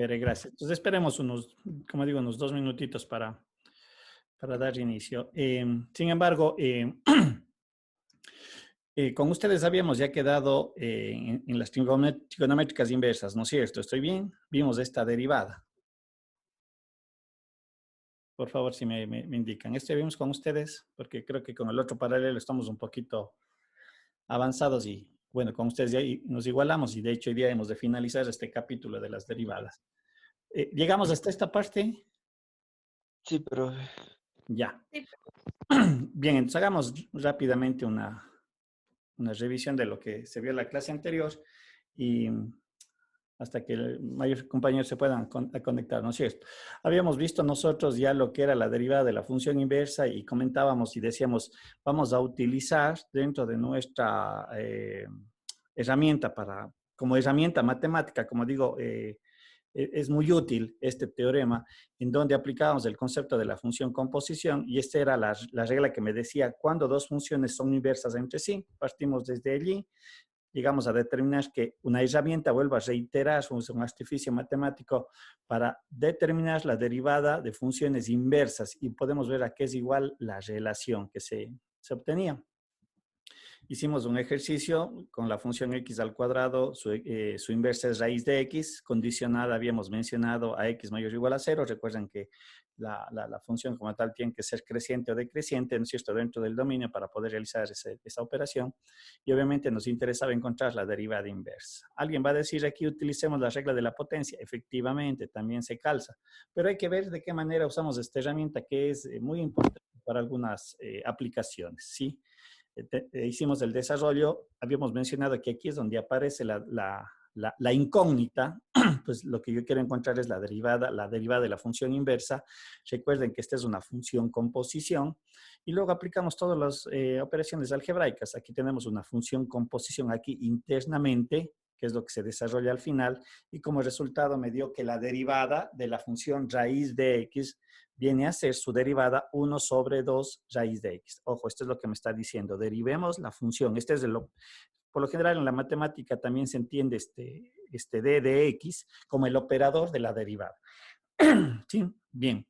Chévere, gracias. Entonces esperemos unos, como digo, unos 2 minutitos para dar inicio. Sin embargo, con ustedes habíamos ya quedado en las trigonométricas inversas, ¿no es cierto? ¿Estoy bien? Vimos esta derivada. Por favor, si me indican. ¿Esto ya vimos con ustedes? Porque creo que con el otro paralelo estamos un poquito avanzados y, bueno, con ustedes ya nos igualamos y de hecho hoy día hemos de finalizar este capítulo de las derivadas. ¿Llegamos hasta esta parte? Sí, pero Ya. Bien, entonces hagamos rápidamente una revisión de lo que se vio en la clase anterior y hasta que mayores compañeros se puedan conectar, ¿no es cierto? Habíamos visto nosotros ya lo que era la derivada de la función inversa y comentábamos y decíamos, vamos a utilizar dentro de nuestra herramienta como herramienta matemática, como digo, es muy útil este teorema en donde aplicábamos el concepto de la función composición y esta era la regla que me decía cuando dos funciones son inversas entre sí, partimos desde allí, llegamos a determinar que una herramienta vuelva a reiterar un artificio matemático para determinar la derivada de funciones inversas y podemos ver a qué es igual la relación que se obtenía. Hicimos un ejercicio con la función x al cuadrado, su inversa es raíz de x, condicionada, habíamos mencionado a x mayor o igual a 0. Recuerden que la función como tal tiene que ser creciente o decreciente, ¿no es cierto?, dentro del dominio para poder realizar esa operación. Y obviamente nos interesaba encontrar la derivada inversa. Alguien va a decir aquí utilicemos la regla de la potencia. Efectivamente, también se calza. Pero hay que ver de qué manera usamos esta herramienta que es muy importante para algunas aplicaciones, ¿sí? Hicimos el desarrollo, habíamos mencionado que aquí es donde aparece la incógnita, pues lo que yo quiero encontrar es la derivada de la función inversa. Recuerden que esta es una función composición y luego aplicamos todas las operaciones algebraicas. Aquí tenemos una función composición aquí internamente, que es lo que se desarrolla al final, y como resultado me dio que la derivada de la función raíz de x viene a ser su derivada 1 sobre 2 raíz de x. Ojo, esto es lo que me está diciendo. Derivemos la función. Por lo general en la matemática también se entiende este d de x como el operador de la derivada. ¿Sí? Bien.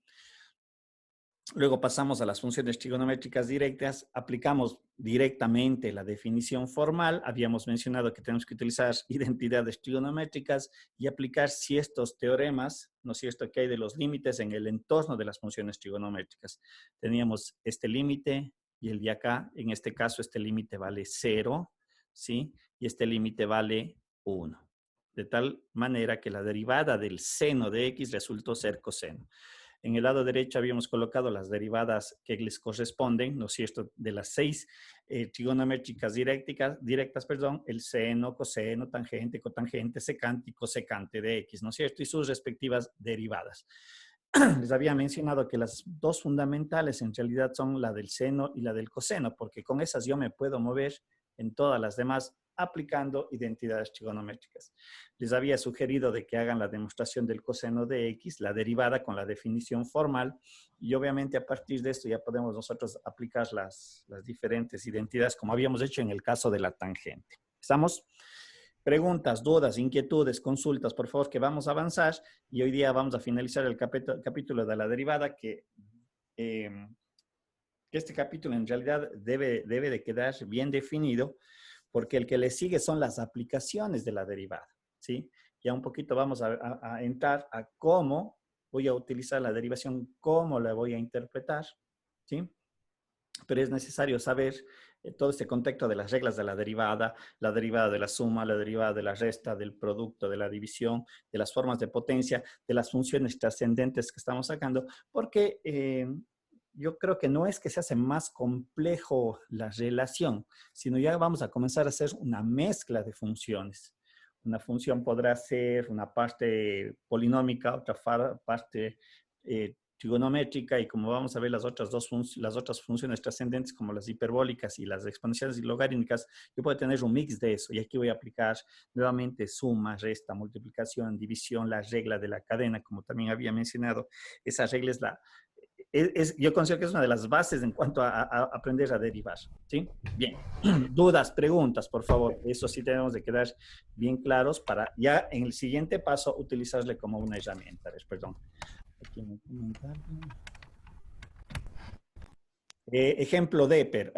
Luego pasamos a las funciones trigonométricas directas, aplicamos directamente la definición formal, habíamos mencionado que tenemos que utilizar identidades trigonométricas y aplicar si estos teoremas, ¿no es cierto?, que hay de los límites en el entorno de las funciones trigonométricas. Teníamos este límite y el de acá, en este caso este límite vale 0, ¿sí? Y este límite vale 1. De tal manera que la derivada del seno de x resultó ser coseno. En el lado derecho habíamos colocado las derivadas que les corresponden, ¿no es cierto?, de las 6 trigonométricas directas, el seno, coseno, tangente, cotangente, secante y cosecante de x, ¿no es cierto?, y sus respectivas derivadas. Les había mencionado que las dos fundamentales en realidad son la del seno y la del coseno, porque con esas yo me puedo mover en todas las demás aplicando identidades trigonométricas. Les había sugerido de que hagan la demostración del coseno de x, la derivada con la definición formal, y obviamente a partir de esto ya podemos nosotros aplicar las diferentes identidades como habíamos hecho en el caso de la tangente. ¿Estamos? Preguntas, dudas, inquietudes, consultas, por favor, que vamos a avanzar y hoy día vamos a finalizar el capítulo de la derivada que este capítulo en realidad debe de quedar bien definido porque el que le sigue son las aplicaciones de la derivada, ¿sí? Ya un poquito vamos a entrar a cómo voy a utilizar la derivación, cómo la voy a interpretar, ¿sí? Pero es necesario saber todo este contexto de las reglas de la derivada de la suma, la derivada de la resta, del producto, de la división, de las formas de potencia, de las funciones trascendentes que estamos sacando, porque yo creo que no es que se hace más complejo la relación, sino ya vamos a comenzar a hacer una mezcla de funciones. Una función podrá ser una parte polinómica, otra parte trigonométrica, y como vamos a ver las otras funciones trascendentes como las hiperbólicas y las exponenciales y logarítmicas, yo puedo tener un mix de eso y aquí voy a aplicar nuevamente suma, resta, multiplicación, división, la regla de la cadena, como también había mencionado. Esa regla es yo considero que es una de las bases en cuanto a aprender a derivar, ¿sí? Bien. Dudas, preguntas, por favor. Eso sí tenemos de quedar bien claros para ya en el siguiente paso utilizarle como una herramienta. A ver, perdón. Aquí en el comentario. Ejemplo de EPER.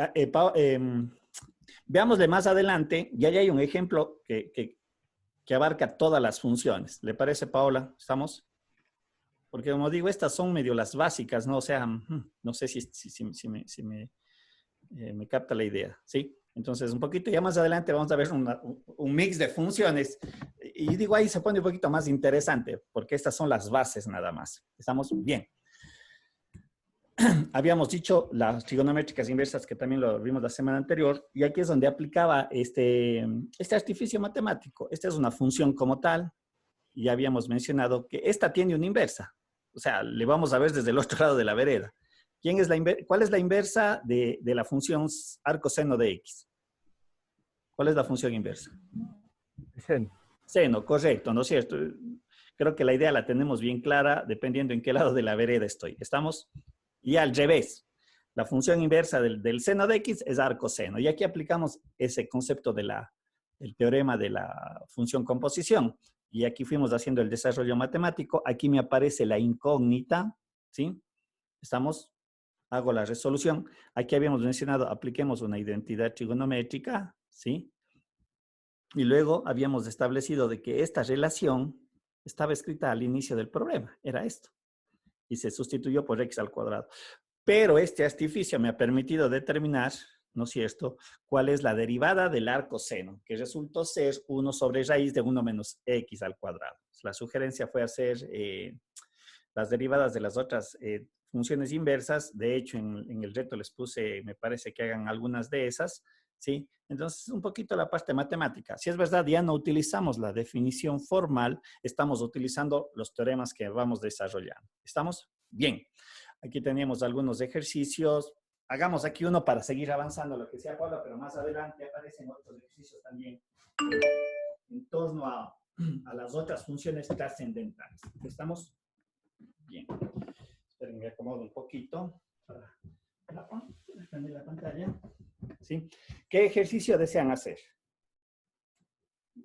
Veámosle más adelante. Ya hay un ejemplo que abarca todas las funciones. ¿Le parece, Paola? ¿Estamos? Porque como digo, estas son medio las básicas, ¿no? O sea, no sé si me capta la idea, ¿sí? Entonces, un poquito ya más adelante vamos a ver un mix de funciones. Y digo, ahí se pone un poquito más interesante, porque estas son las bases nada más. ¿Estamos bien? Habíamos dicho las trigonométricas inversas, que también lo vimos la semana anterior, y aquí es donde aplicaba este artificio matemático. Esta es una función como tal, y ya habíamos mencionado que esta tiene una inversa. O sea, le vamos a ver desde el otro lado de la vereda. ¿Cuál es la inversa de la función arco seno de X? ¿Cuál es la función inversa? Seno. Seno, correcto, ¿no es cierto? Creo que la idea la tenemos bien clara dependiendo en qué lado de la vereda estoy. ¿Estamos? Y al revés, la función inversa del seno de X es arco seno. Y aquí aplicamos ese concepto del teorema de la función composición. Y aquí fuimos haciendo el desarrollo matemático. Aquí me aparece la incógnita, ¿sí? ¿Estamos? Hago la resolución. Aquí habíamos mencionado, apliquemos una identidad trigonométrica, ¿sí? Y luego habíamos establecido de que esta relación estaba escrita al inicio del problema. Era esto. Y se sustituyó por x al cuadrado. Pero este artificio me ha permitido determinar, ¿no es cierto?, cuál es la derivada del arco seno, que resultó ser 1 sobre raíz de 1 menos x al cuadrado. La sugerencia fue hacer las derivadas de las otras funciones inversas. De hecho, en el reto les puse, me parece que hagan algunas de esas, ¿sí? Entonces, un poquito la parte matemática. Si es verdad, ya no utilizamos la definición formal, estamos utilizando los teoremas que vamos desarrollando. ¿Estamos? Bien. Aquí teníamos algunos ejercicios. Hagamos aquí uno para seguir avanzando, lo que sea, Paula, pero más adelante aparecen otros ejercicios también en torno a las otras funciones trascendentales. ¿Estamos? Bien. Esperen, me acomodo un poquito para la pantalla. ¿Sí? ¿Qué ejercicio desean hacer?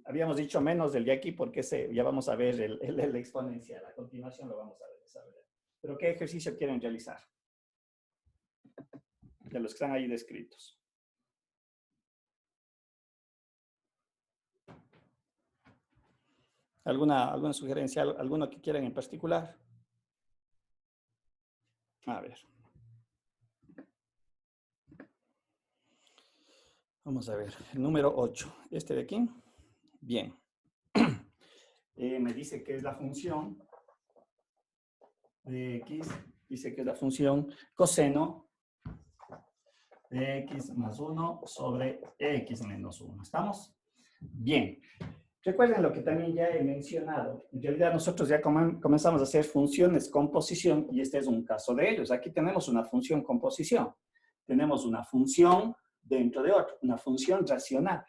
Habíamos dicho menos del de aquí porque ya vamos a ver el exponencial. A continuación lo vamos a desarrollar. ¿Pero qué ejercicio quieren realizar? De los que están ahí descritos. ¿Alguna sugerencia? ¿Alguno que quieran en particular? A ver. Vamos a ver. El número 8. Este de aquí. Bien. Me dice que es la función de X. Dice que es la función coseno de X más 1 sobre X menos 1. ¿Estamos? Bien. Recuerden lo que también ya he mencionado. En realidad nosotros ya comenzamos a hacer funciones composición y este es un caso de ellos. Aquí tenemos una función composición. Tenemos una función dentro de otra, una función racional.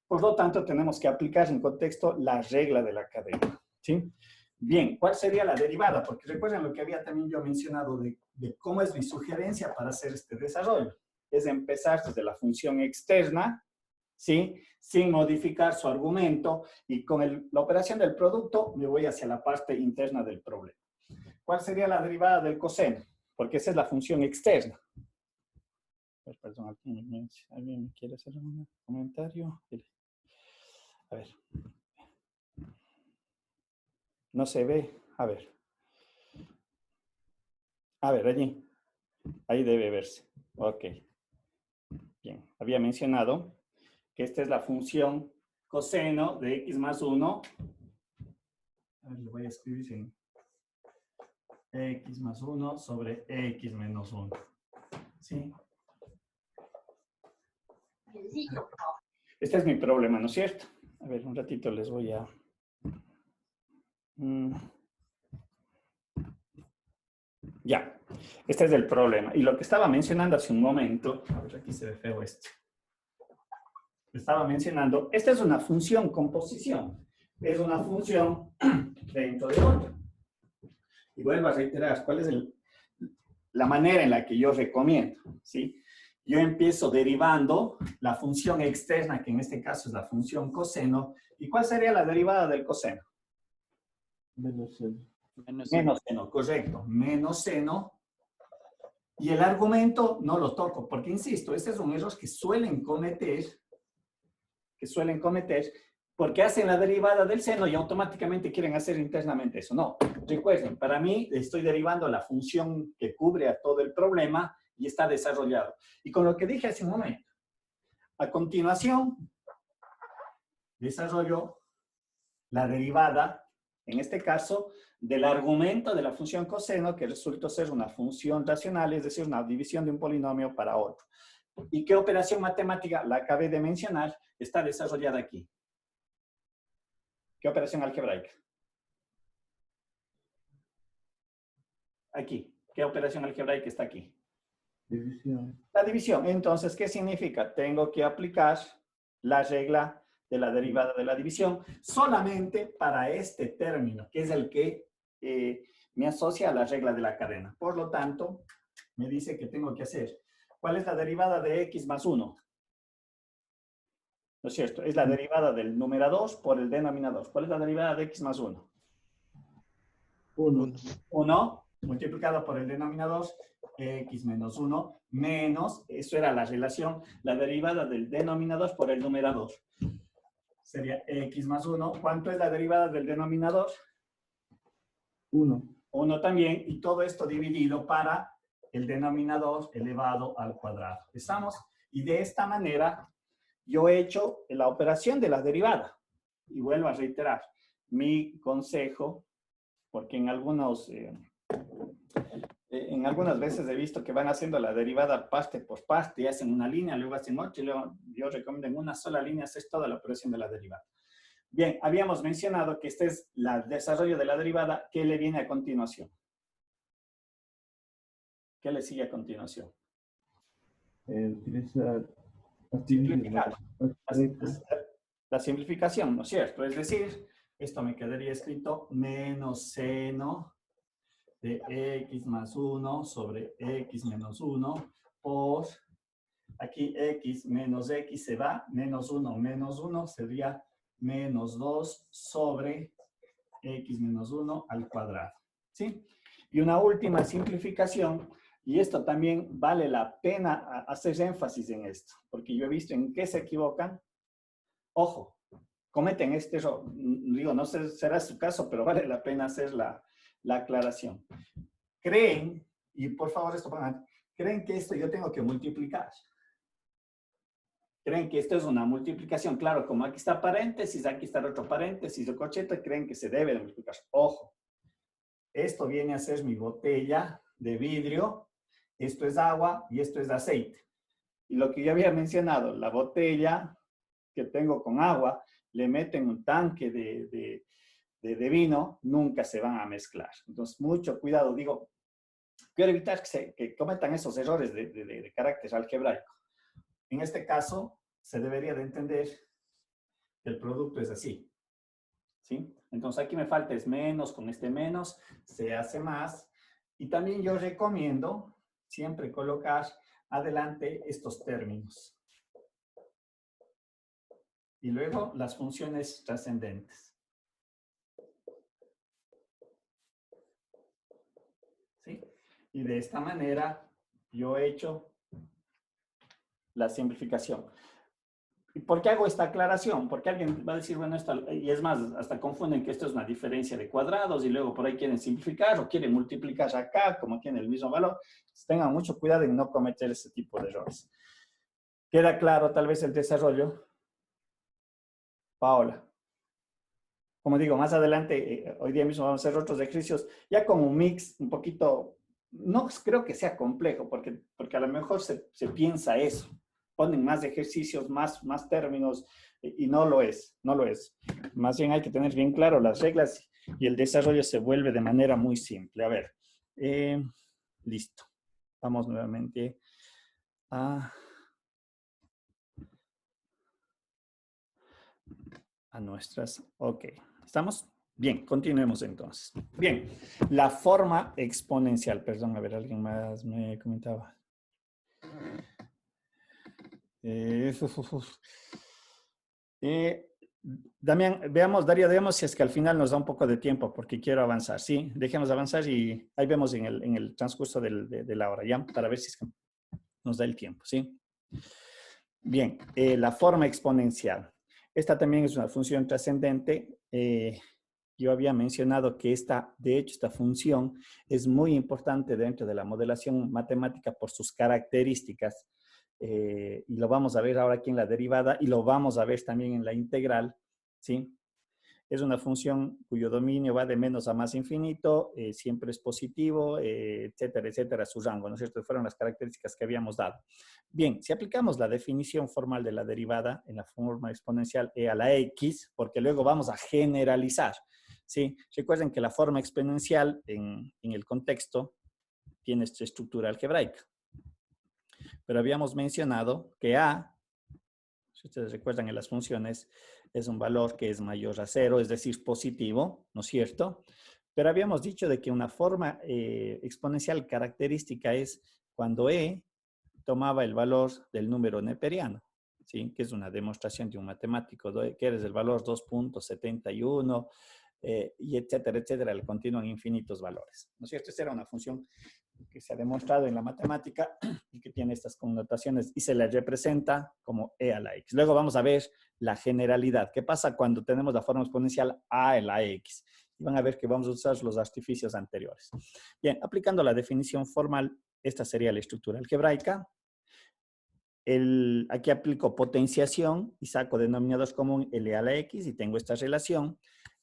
Por lo tanto, tenemos que aplicar en contexto la regla de la cadena. ¿Sí? Bien, ¿cuál sería la derivada? Porque recuerden lo que había también yo mencionado de cómo es mi sugerencia para hacer este desarrollo. Es empezar desde la función externa, ¿sí?, sin modificar su argumento, y con la operación del producto me voy hacia la parte interna del problema. ¿Cuál sería la derivada del coseno? Porque esa es la función externa. Perdón, ¿alguien me quiere hacer un comentario? A ver. No se ve. A ver. A ver, allí. Ahí debe verse. Ok. Bien. Había mencionado que esta es la función coseno de x más 1. A ver, lo voy a escribir en x más 1 sobre x menos 1. ¿Sí? Este es mi problema, ¿no es cierto? A ver, un ratito les voy a... Ya, este es el problema. Y lo que estaba mencionando hace un momento, a ver, aquí se ve feo esto. Estaba mencionando, esta es una función composición. Es una función dentro de otra. Y vuelvo a reiterar, ¿cuál es la manera en la que yo recomiendo, ¿sí? Yo empiezo derivando la función externa, que en este caso es la función coseno. ¿Y cuál sería la derivada del coseno? Menos seno. Menos seno, correcto. Menos seno. Y el argumento no lo toco, porque insisto, este es un error que suelen cometer, porque hacen la derivada del seno y automáticamente quieren hacer internamente eso. No, recuerden, para mí estoy derivando la función que cubre a todo el problema y está desarrollado. Y con lo que dije hace un momento, a continuación, desarrollo la derivada, en este caso, del argumento de la función coseno, que resulta ser una función racional, es decir, una división de un polinomio para otro. ¿Y qué operación matemática? La acabé de mencionar, está desarrollada aquí. ¿Qué operación algebraica? Aquí. ¿Qué operación algebraica está aquí? División. La división. Entonces, ¿qué significa? Tengo que aplicar la regla de la derivada de la división solamente para este término, que es el que me asocia a la regla de la cadena. Por lo tanto, me dice que tengo que hacer. ¿Cuál es la derivada de x más 1? ¿No es cierto? Es la derivada del numerador por el denominador. ¿Cuál es la derivada de x más 1? 1. 1 multiplicado por el denominador, x menos 1, menos, eso era la relación, la derivada del denominador por el numerador. Sería x más 1. ¿Cuánto es la derivada del denominador? 1. 1 también, y todo esto dividido para el denominador elevado al cuadrado. ¿Estamos? Y de esta manera yo he hecho la operación de la derivada. Y vuelvo a reiterar, mi consejo, porque en algunas veces he visto que van haciendo la derivada parte por parte, y hacen una línea, luego hacen otra, y luego yo recomiendo en una sola línea hacer toda la operación de la derivada. Bien, habíamos mencionado que este es el desarrollo de la derivada. ¿Qué le viene a continuación? ¿Qué le sigue a continuación? Utilizar Simplificar. La simplificación, ¿no es cierto? Es decir, esto me quedaría escrito menos seno de x más 1 sobre x menos 1 por, aquí x menos x se va, menos 1 sería menos 2 sobre x menos 1 al cuadrado. ¿Sí? Y una última simplificación, y esto también vale la pena hacer énfasis en esto, porque yo he visto en qué se equivocan. Ojo, cometen este error. Digo, no sé, será su caso, pero vale la pena hacer la aclaración. Creen, y por favor esto pongan, creen que esto yo tengo que multiplicar. Creen que esto es una multiplicación. Claro, como aquí está paréntesis, aquí está otro paréntesis de corchete, creen que se debe de multiplicar. Ojo, esto viene a ser mi botella de vidrio, esto es agua y esto es aceite. Y lo que yo había mencionado, la botella que tengo con agua, le meten un tanque de vino, nunca se van a mezclar. Entonces, mucho cuidado. Digo, quiero evitar que cometan esos errores de carácter algebraico. En este caso, se debería de entender que el producto es así. ¿Sí? Entonces, aquí me falta es menos, con este menos se hace más. Y también yo recomiendo siempre colocar adelante estos términos. Y luego las funciones trascendentes. ¿Sí? Y de esta manera yo he hecho la simplificación. ¿Y por qué hago esta aclaración? Porque alguien va a decir, bueno, esto, y es más, hasta confunden que esto es una diferencia de cuadrados y luego por ahí quieren simplificar o quieren multiplicar acá como tiene el mismo valor. Entonces, tengan mucho cuidado en no cometer ese tipo de errores. ¿Queda claro tal vez el desarrollo? Paola. Como digo, más adelante, hoy día mismo vamos a hacer otros ejercicios, ya como un mix un poquito, no creo que sea complejo, porque a lo mejor se piensa eso. Ponen más ejercicios, más términos, y no lo es, no lo es. Más bien hay que tener bien claro las reglas y el desarrollo se vuelve de manera muy simple. A ver, listo. Vamos nuevamente a nuestras, ok. ¿Estamos? Bien, continuemos entonces. Bien, la forma exponencial. Perdón, a ver, alguien más me comentaba. Uf, uf, uf. Damián, Darío, veamos si es que al final nos da un poco de tiempo porque quiero avanzar. Sí, dejemos avanzar y ahí vemos en el transcurso de la hora, ¿ya? Para ver si es que nos da el tiempo, ¿sí? Bien, la forma exponencial. Esta también es una función trascendente. Yo había mencionado que de hecho, esta función es muy importante dentro de la modelación matemática por sus características. Y lo vamos a ver ahora aquí en la derivada y lo vamos a ver también en la integral, ¿sí? Es una función cuyo dominio va de menos a más infinito, siempre es positivo, etcétera, etcétera, su rango, ¿no es cierto? Fueron las características que habíamos dado. Bien, si aplicamos la definición formal de la derivada en la forma exponencial e a la x, porque luego vamos a generalizar, ¿sí? Recuerden que la forma exponencial en el contexto tiene esta estructura algebraica. Pero habíamos mencionado que a, si ustedes recuerdan en las funciones, es un valor que es mayor a 0, es decir, positivo, ¿no es cierto? Pero habíamos dicho de que una forma exponencial característica es cuando e tomaba el valor del número neperiano, ¿sí? Que es una demostración de un matemático, que es el valor 2.71, y etcétera, etcétera, le continúan infinitos valores, ¿no es cierto? Esta era una función que se ha demostrado en la matemática y que tiene estas connotaciones y se le representa como e a la x. Luego vamos a ver la generalidad. ¿Qué pasa cuando tenemos la forma exponencial a a la x? Y van a ver que vamos a usar los artificios anteriores. Bien, aplicando la definición formal, esta sería la estructura algebraica. Aquí aplico potenciación y saco denominadores común L a la X y tengo esta relación.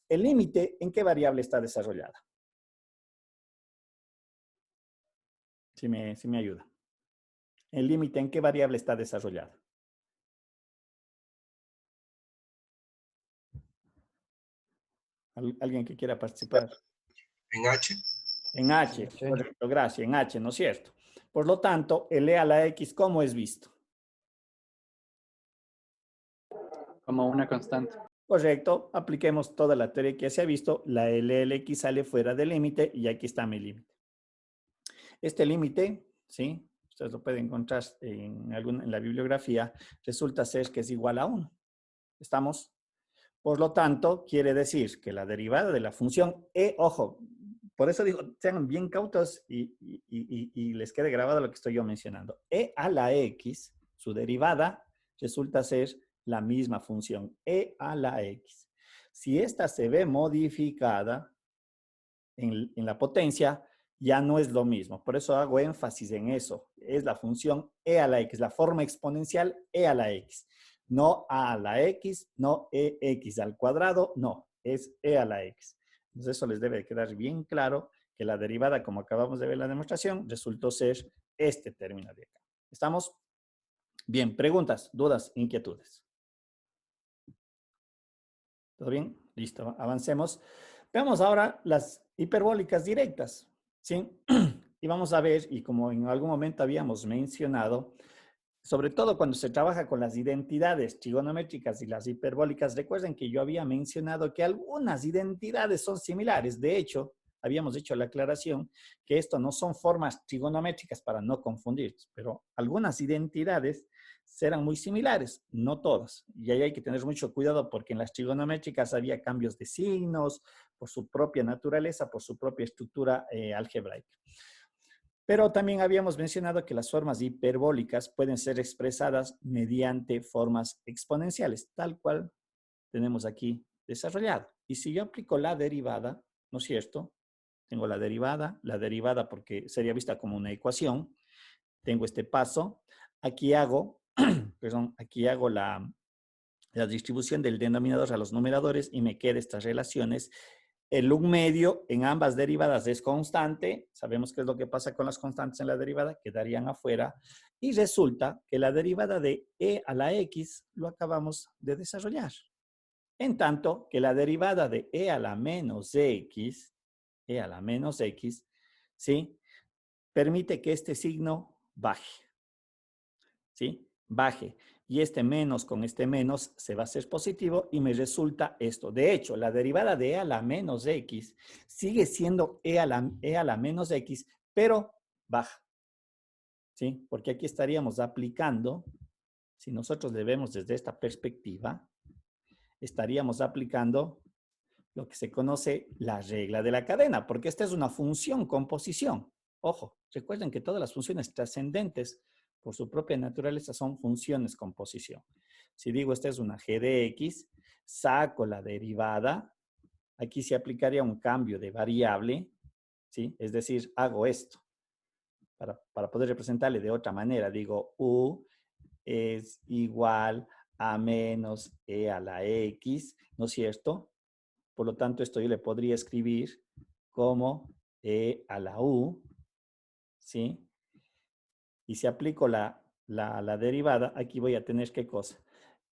El límite, ¿en qué variable está desarrollada? Si me ayuda. El límite, ¿en qué variable está desarrollada? ¿Alguien que quiera participar? En H. En H, correcto, gracias, en H, ¿no es cierto? Por lo tanto, L a la X, ¿cómo es visto? Como una constante. Correcto, apliquemos toda la teoría que se ha visto, la LLX sale fuera del límite y aquí está mi límite. Este límite, ¿sí? Ustedes lo pueden encontrar en la bibliografía, resulta ser que es igual a 1. ¿Estamos? Por lo tanto, quiere decir que la derivada de la función e, ojo, por eso digo, sean bien cautos y les quede grabado lo que estoy yo mencionando. E a la x, su derivada, resulta ser la misma función, e a la x. Si esta se ve modificada en la potencia, ya no es lo mismo. Por eso hago énfasis en eso. Es la función e a la x, la forma exponencial e a la x. No a la x, no ex al cuadrado, no, es e a la x. Entonces eso les debe quedar bien claro que la derivada, como acabamos de ver en la demostración, resultó ser este término de acá. ¿Estamos? Bien, preguntas, dudas, inquietudes. ¿Todo bien? Listo, avancemos. Veamos ahora las hiperbólicas directas, ¿sí? Y vamos a ver, y como en algún momento habíamos mencionado, sobre todo cuando se trabaja con las identidades trigonométricas y las hiperbólicas, recuerden que yo había mencionado que algunas identidades son similares. De hecho, habíamos hecho la aclaración que esto no son formas trigonométricas para no confundir, pero algunas identidades serán muy similares, no todas. Y ahí hay que tener mucho cuidado porque en las trigonométricas había cambios de signos por su propia naturaleza, por su propia estructura algebraica. Pero también habíamos mencionado que las formas hiperbólicas pueden ser expresadas mediante formas exponenciales, tal cual tenemos aquí desarrollado. Y si yo aplico la derivada, ¿no es cierto? Tengo la derivada porque sería vista como una ecuación. Tengo este paso. Aquí hago, perdón, aquí hago la distribución del denominador a los numeradores y me quedan estas relaciones. El log medio en ambas derivadas es constante. Sabemos qué es lo que pasa con las constantes en la derivada, quedarían afuera. Y resulta que la derivada de e a la x lo acabamos de desarrollar. En tanto que la derivada de e a la menos x, ¿sí? Permite que este signo baje. ¿Sí? baje. Y este menos con este menos se va a hacer positivo y me resulta esto. De hecho, la derivada de e a la menos x sigue siendo e a la menos x, pero baja. ¿Sí? Porque aquí estaríamos aplicando, si nosotros le vemos desde esta perspectiva, estaríamos aplicando lo que se conoce la regla de la cadena, porque esta es una función con posición. Ojo, recuerden que todas las funciones trascendentes, por su propia naturaleza, son funciones con posición. Si digo esta es una g de x, saco la derivada, aquí se aplicaría un cambio de variable, ¿sí? Es decir, hago esto. Para poder representarle de otra manera, digo u es igual a menos e a la x, ¿no es cierto? Por lo tanto, esto yo le podría escribir como e a la u, ¿sí? Y si aplico la derivada, aquí voy a tener ¿qué cosa?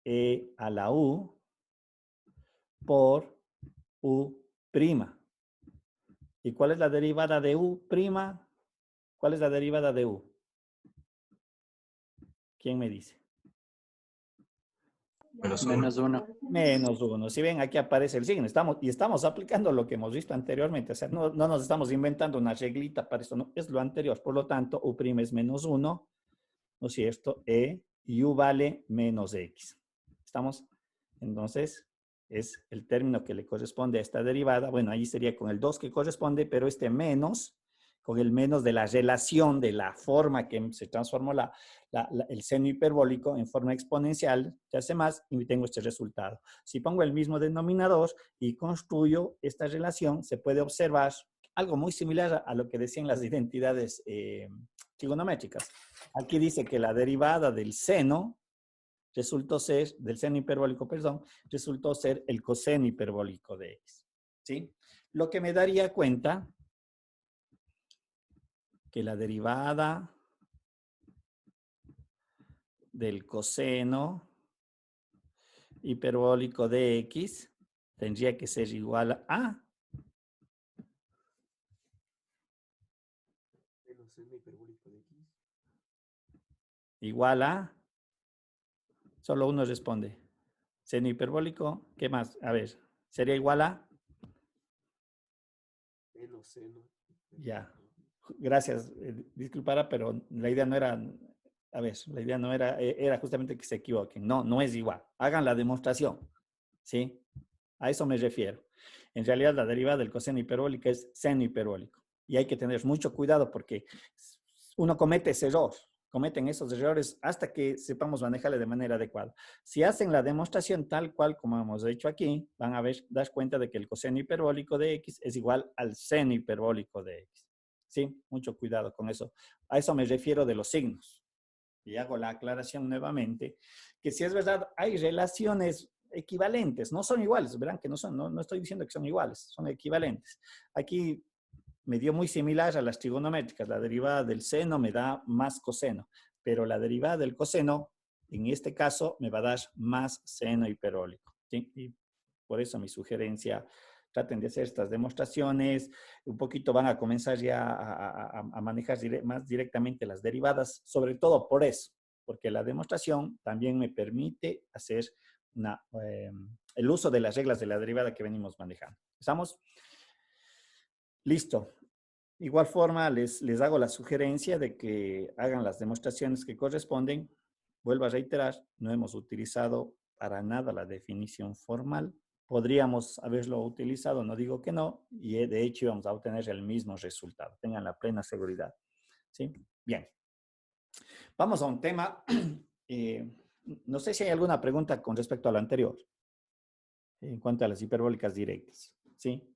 E a la u por u prima. ¿Y cuál es la derivada de u prima? ¿Cuál es la derivada de u? ¿Quién me dice? Menos 1. Menos 1. Si ven, aquí aparece el signo. Estamos aplicando lo que hemos visto anteriormente. O sea, no nos estamos inventando una reglita para esto, no, es lo anterior. Por lo tanto, u' es menos 1, ¿no es cierto? Y u vale menos x. ¿Estamos? Entonces, es el término que le corresponde a esta derivada. Bueno, ahí sería con el 2 que corresponde, pero este menos, con el menos de la relación de la forma que se transformó el seno hiperbólico en forma exponencial, se hace más y tengo este resultado. Si pongo el mismo denominador y construyo esta relación, se puede observar algo muy similar a lo que decían las identidades trigonométricas. Aquí dice que la derivada del seno resultó ser, del seno hiperbólico, perdón, resultó ser el coseno hiperbólico de x. ¿Sí? Lo que me daría cuenta que la derivada del coseno hiperbólico de x tendría que ser igual a igual a, solo uno responde, seno hiperbólico, ¿qué más? A ver, sería igual a Menos seno. ya. Gracias, disculpara, pero la idea no era, a ver, la idea no era, era justamente que se equivoquen. No, no es igual. Hagan la demostración, ¿sí? A eso me refiero. En realidad, la derivada del coseno hiperbólico es seno hiperbólico. Y hay que tener mucho cuidado porque uno comete ese error, cometen esos errores hasta que sepamos manejarle de manera adecuada. Si hacen la demostración tal cual como hemos hecho aquí, van a dar cuenta de que el coseno hiperbólico de x es igual al seno hiperbólico de x. Sí, mucho cuidado con eso. A eso me refiero de los signos. Y hago la aclaración nuevamente, que si es verdad, hay relaciones equivalentes, no son iguales, verán que no estoy diciendo que son iguales, son equivalentes. Aquí me dio muy similar a las trigonométricas, la derivada del seno me da más coseno, pero la derivada del coseno, en este caso, me va a dar más seno hiperbólico. ¿Sí? Y por eso mi sugerencia, traten de hacer estas demostraciones, un poquito van a comenzar ya a manejar más directamente las derivadas, sobre todo por eso, porque la demostración también me permite hacer el uso de las reglas de la derivada que venimos manejando. ¿Estamos? Listo. Igual forma, les hago la sugerencia de que hagan las demostraciones que corresponden. Vuelvo a reiterar, no hemos utilizado para nada la definición formal. Podríamos haberlo utilizado, no digo que no, y de hecho íbamos a obtener el mismo resultado. Tengan la plena seguridad. ¿Sí? Bien. Vamos a un tema. No sé si hay alguna pregunta con respecto a lo anterior, en cuanto a las hiperbólicas directas. ¿Sí?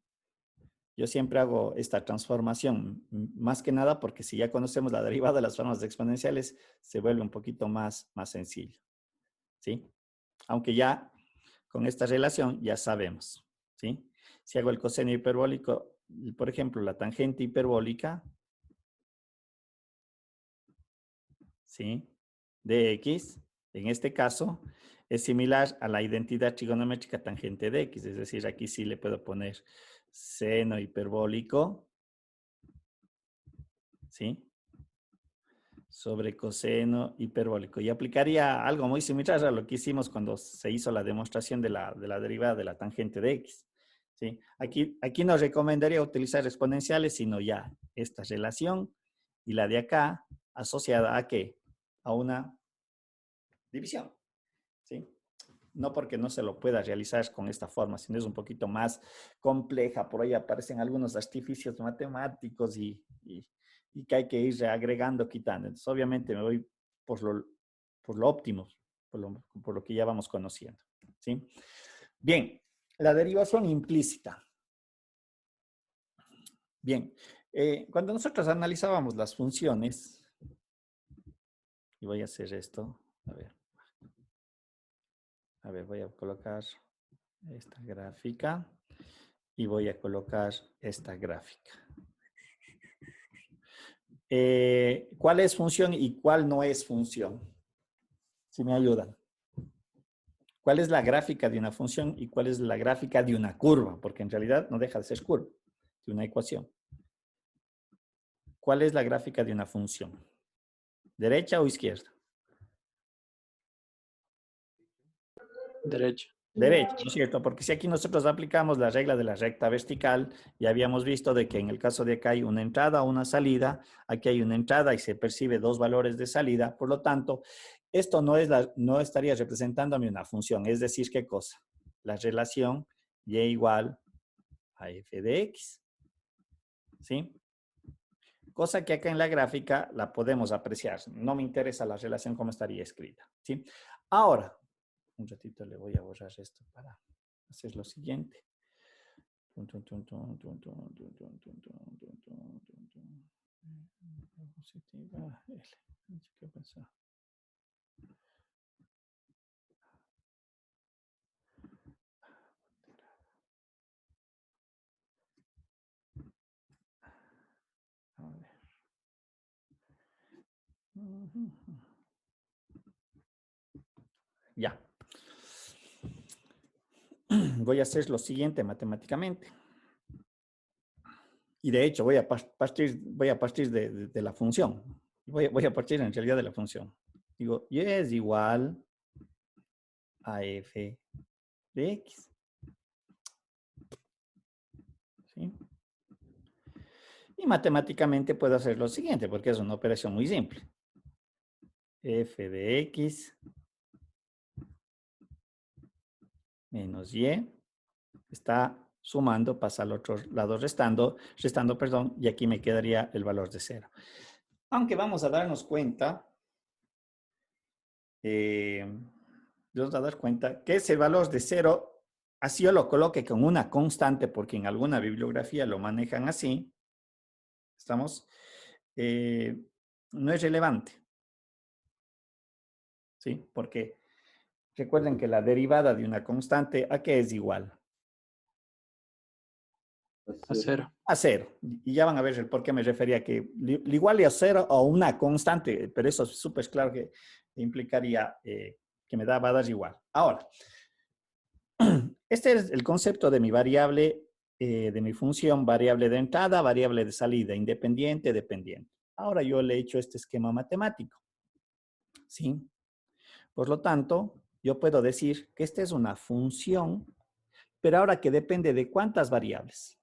Yo siempre hago esta transformación, más que nada porque si ya conocemos la derivada de las formas exponenciales, se vuelve un poquito más sencillo. ¿Sí? Aunque ya con esta relación ya sabemos. ¿Sí? Si hago el coseno hiperbólico, por ejemplo, la tangente hiperbólica, ¿sí? De x, en este caso, es similar a la identidad trigonométrica tangente de x. Es decir, aquí sí le puedo poner seno hiperbólico, ¿sí? sobre coseno hiperbólico. Y aplicaría algo muy similar a lo que hicimos cuando se hizo la demostración de la derivada de la tangente de x. ¿Sí? Aquí no recomendaría utilizar exponenciales, sino ya esta relación y la de acá asociada a ¿qué? A una división. ¿Sí? No porque no se lo pueda realizar con esta forma, sino es un poquito más compleja. Por ahí aparecen algunos artificios matemáticos y que hay que ir agregando, quitando. Entonces, obviamente me voy por lo óptimo, por lo que ya vamos conociendo. ¿Sí? Bien, la derivación implícita. Bien, cuando nosotros analizábamos las funciones, y voy a hacer esto, a ver, voy a colocar esta gráfica y voy a colocar esta gráfica. ¿Cuál es función y cuál no es función? Si me ayudan. ¿Cuál es la gráfica de una función y cuál es la gráfica de una curva? Porque en realidad no deja de ser curva, de una ecuación. ¿Cuál es la gráfica de una función? ¿Derecha o izquierda? Derecho. Derecha, ¿no es cierto? Porque si aquí nosotros aplicamos la regla de la recta vertical, ya habíamos visto de que en el caso de acá hay una entrada o una salida, aquí hay una entrada y se percibe dos valores de salida, por lo tanto, esto no estaría representándome una función, es decir, ¿qué cosa? La relación y igual a f de x, ¿sí? Cosa que acá en la gráfica la podemos apreciar, no me interesa la relación como estaría escrita, ¿sí? Ahora, un ratito le voy a borrar esto para hacer lo siguiente. Positiva L. ¿Qué pasó? A ver. Ya. Voy a hacer lo siguiente matemáticamente. Y de hecho voy a partir de la función. Voy a partir en realidad de la función. Digo, y es igual a f de x. ¿Sí? Y matemáticamente puedo hacer lo siguiente, porque es una operación muy simple. F de x menos y está sumando, pasa al otro lado restando, perdón, y aquí me quedaría el valor de 0. Aunque vamos a darnos cuenta, vamos a dar cuenta que ese valor de 0, así yo lo coloque con una constante, porque en alguna bibliografía lo manejan así, ¿estamos? No es relevante, ¿sí? Porque recuerden que la derivada de una constante, ¿a qué es igual? A 0. A 0. Y ya van a ver el por qué me refería a que igual a 0 o una constante, pero eso es súper claro que implicaría que va a dar igual. Ahora, este es el concepto de mi variable, de mi función, variable de entrada, variable de salida, independiente, dependiente. Ahora yo le he hecho este esquema matemático. ¿Sí? Por lo tanto, yo puedo decir que esta es una función, pero ahora que depende de cuántas variables.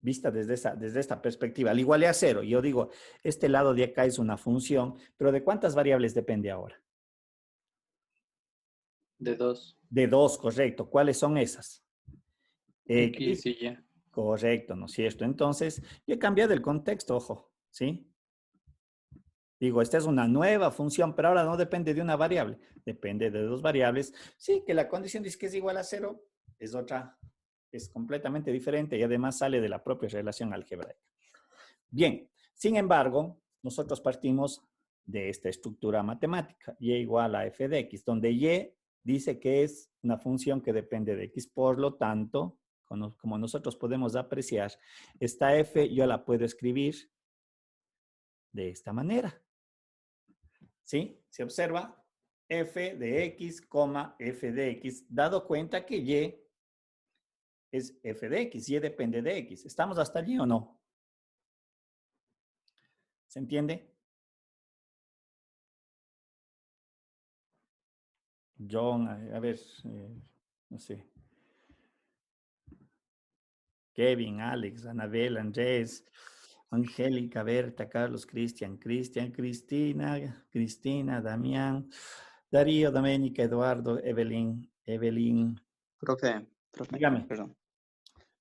Vista desde esta perspectiva, al igual a 0. Yo digo, este lado de acá es una función, pero ¿de cuántas variables depende ahora? De 2. De 2, correcto. ¿Cuáles son esas? X y Y. Correcto, ¿no es cierto? Entonces, yo he cambiado el contexto, ojo, ¿sí? Digo, esta es una nueva función, pero ahora no depende de una variable, depende de dos variables. Sí, que la condición dice que es igual a 0, es otra, es completamente diferente y además sale de la propia relación algebraica. Bien, sin embargo, nosotros partimos de esta estructura matemática, y igual a f de x, donde y dice que es una función que depende de x. Por lo tanto, como nosotros podemos apreciar, esta f yo la puedo escribir de esta manera. ¿Sí? Se observa f de x, f de x, dado cuenta que y es f de x, y depende de x. ¿Estamos hasta allí o no? ¿Se entiende? John, a ver, no sé. Kevin, Alex, Anabel, Andrés, Angélica, Berta, Carlos, Cristian, Cristina, Damián, Darío, Doménica, Eduardo, Evelyn. Profe, Dígame. perdón.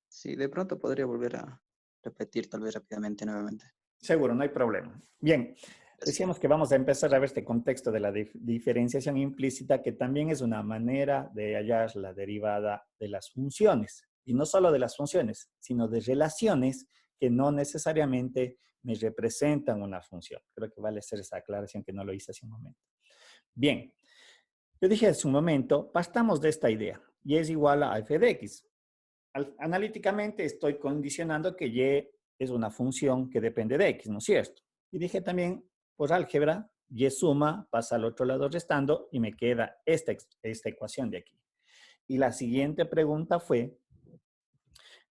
Sí, de pronto podría volver a repetir tal vez rápidamente nuevamente. Seguro, no hay problema. Bien, decíamos que vamos a empezar a ver este contexto de la diferenciación implícita, que también es una manera de hallar la derivada de las funciones. Y no solo de las funciones, sino de relaciones que no necesariamente me representan una función. Creo que vale hacer esa aclaración que no lo hice hace un momento. Bien, yo dije hace un momento, partamos de esta idea, y es igual a f de x. Analíticamente estoy condicionando que y es una función que depende de x, ¿no es cierto? Y dije también, por álgebra, y suma, pasa al otro lado restando, y me queda esta ecuación de aquí. Y la siguiente pregunta fue,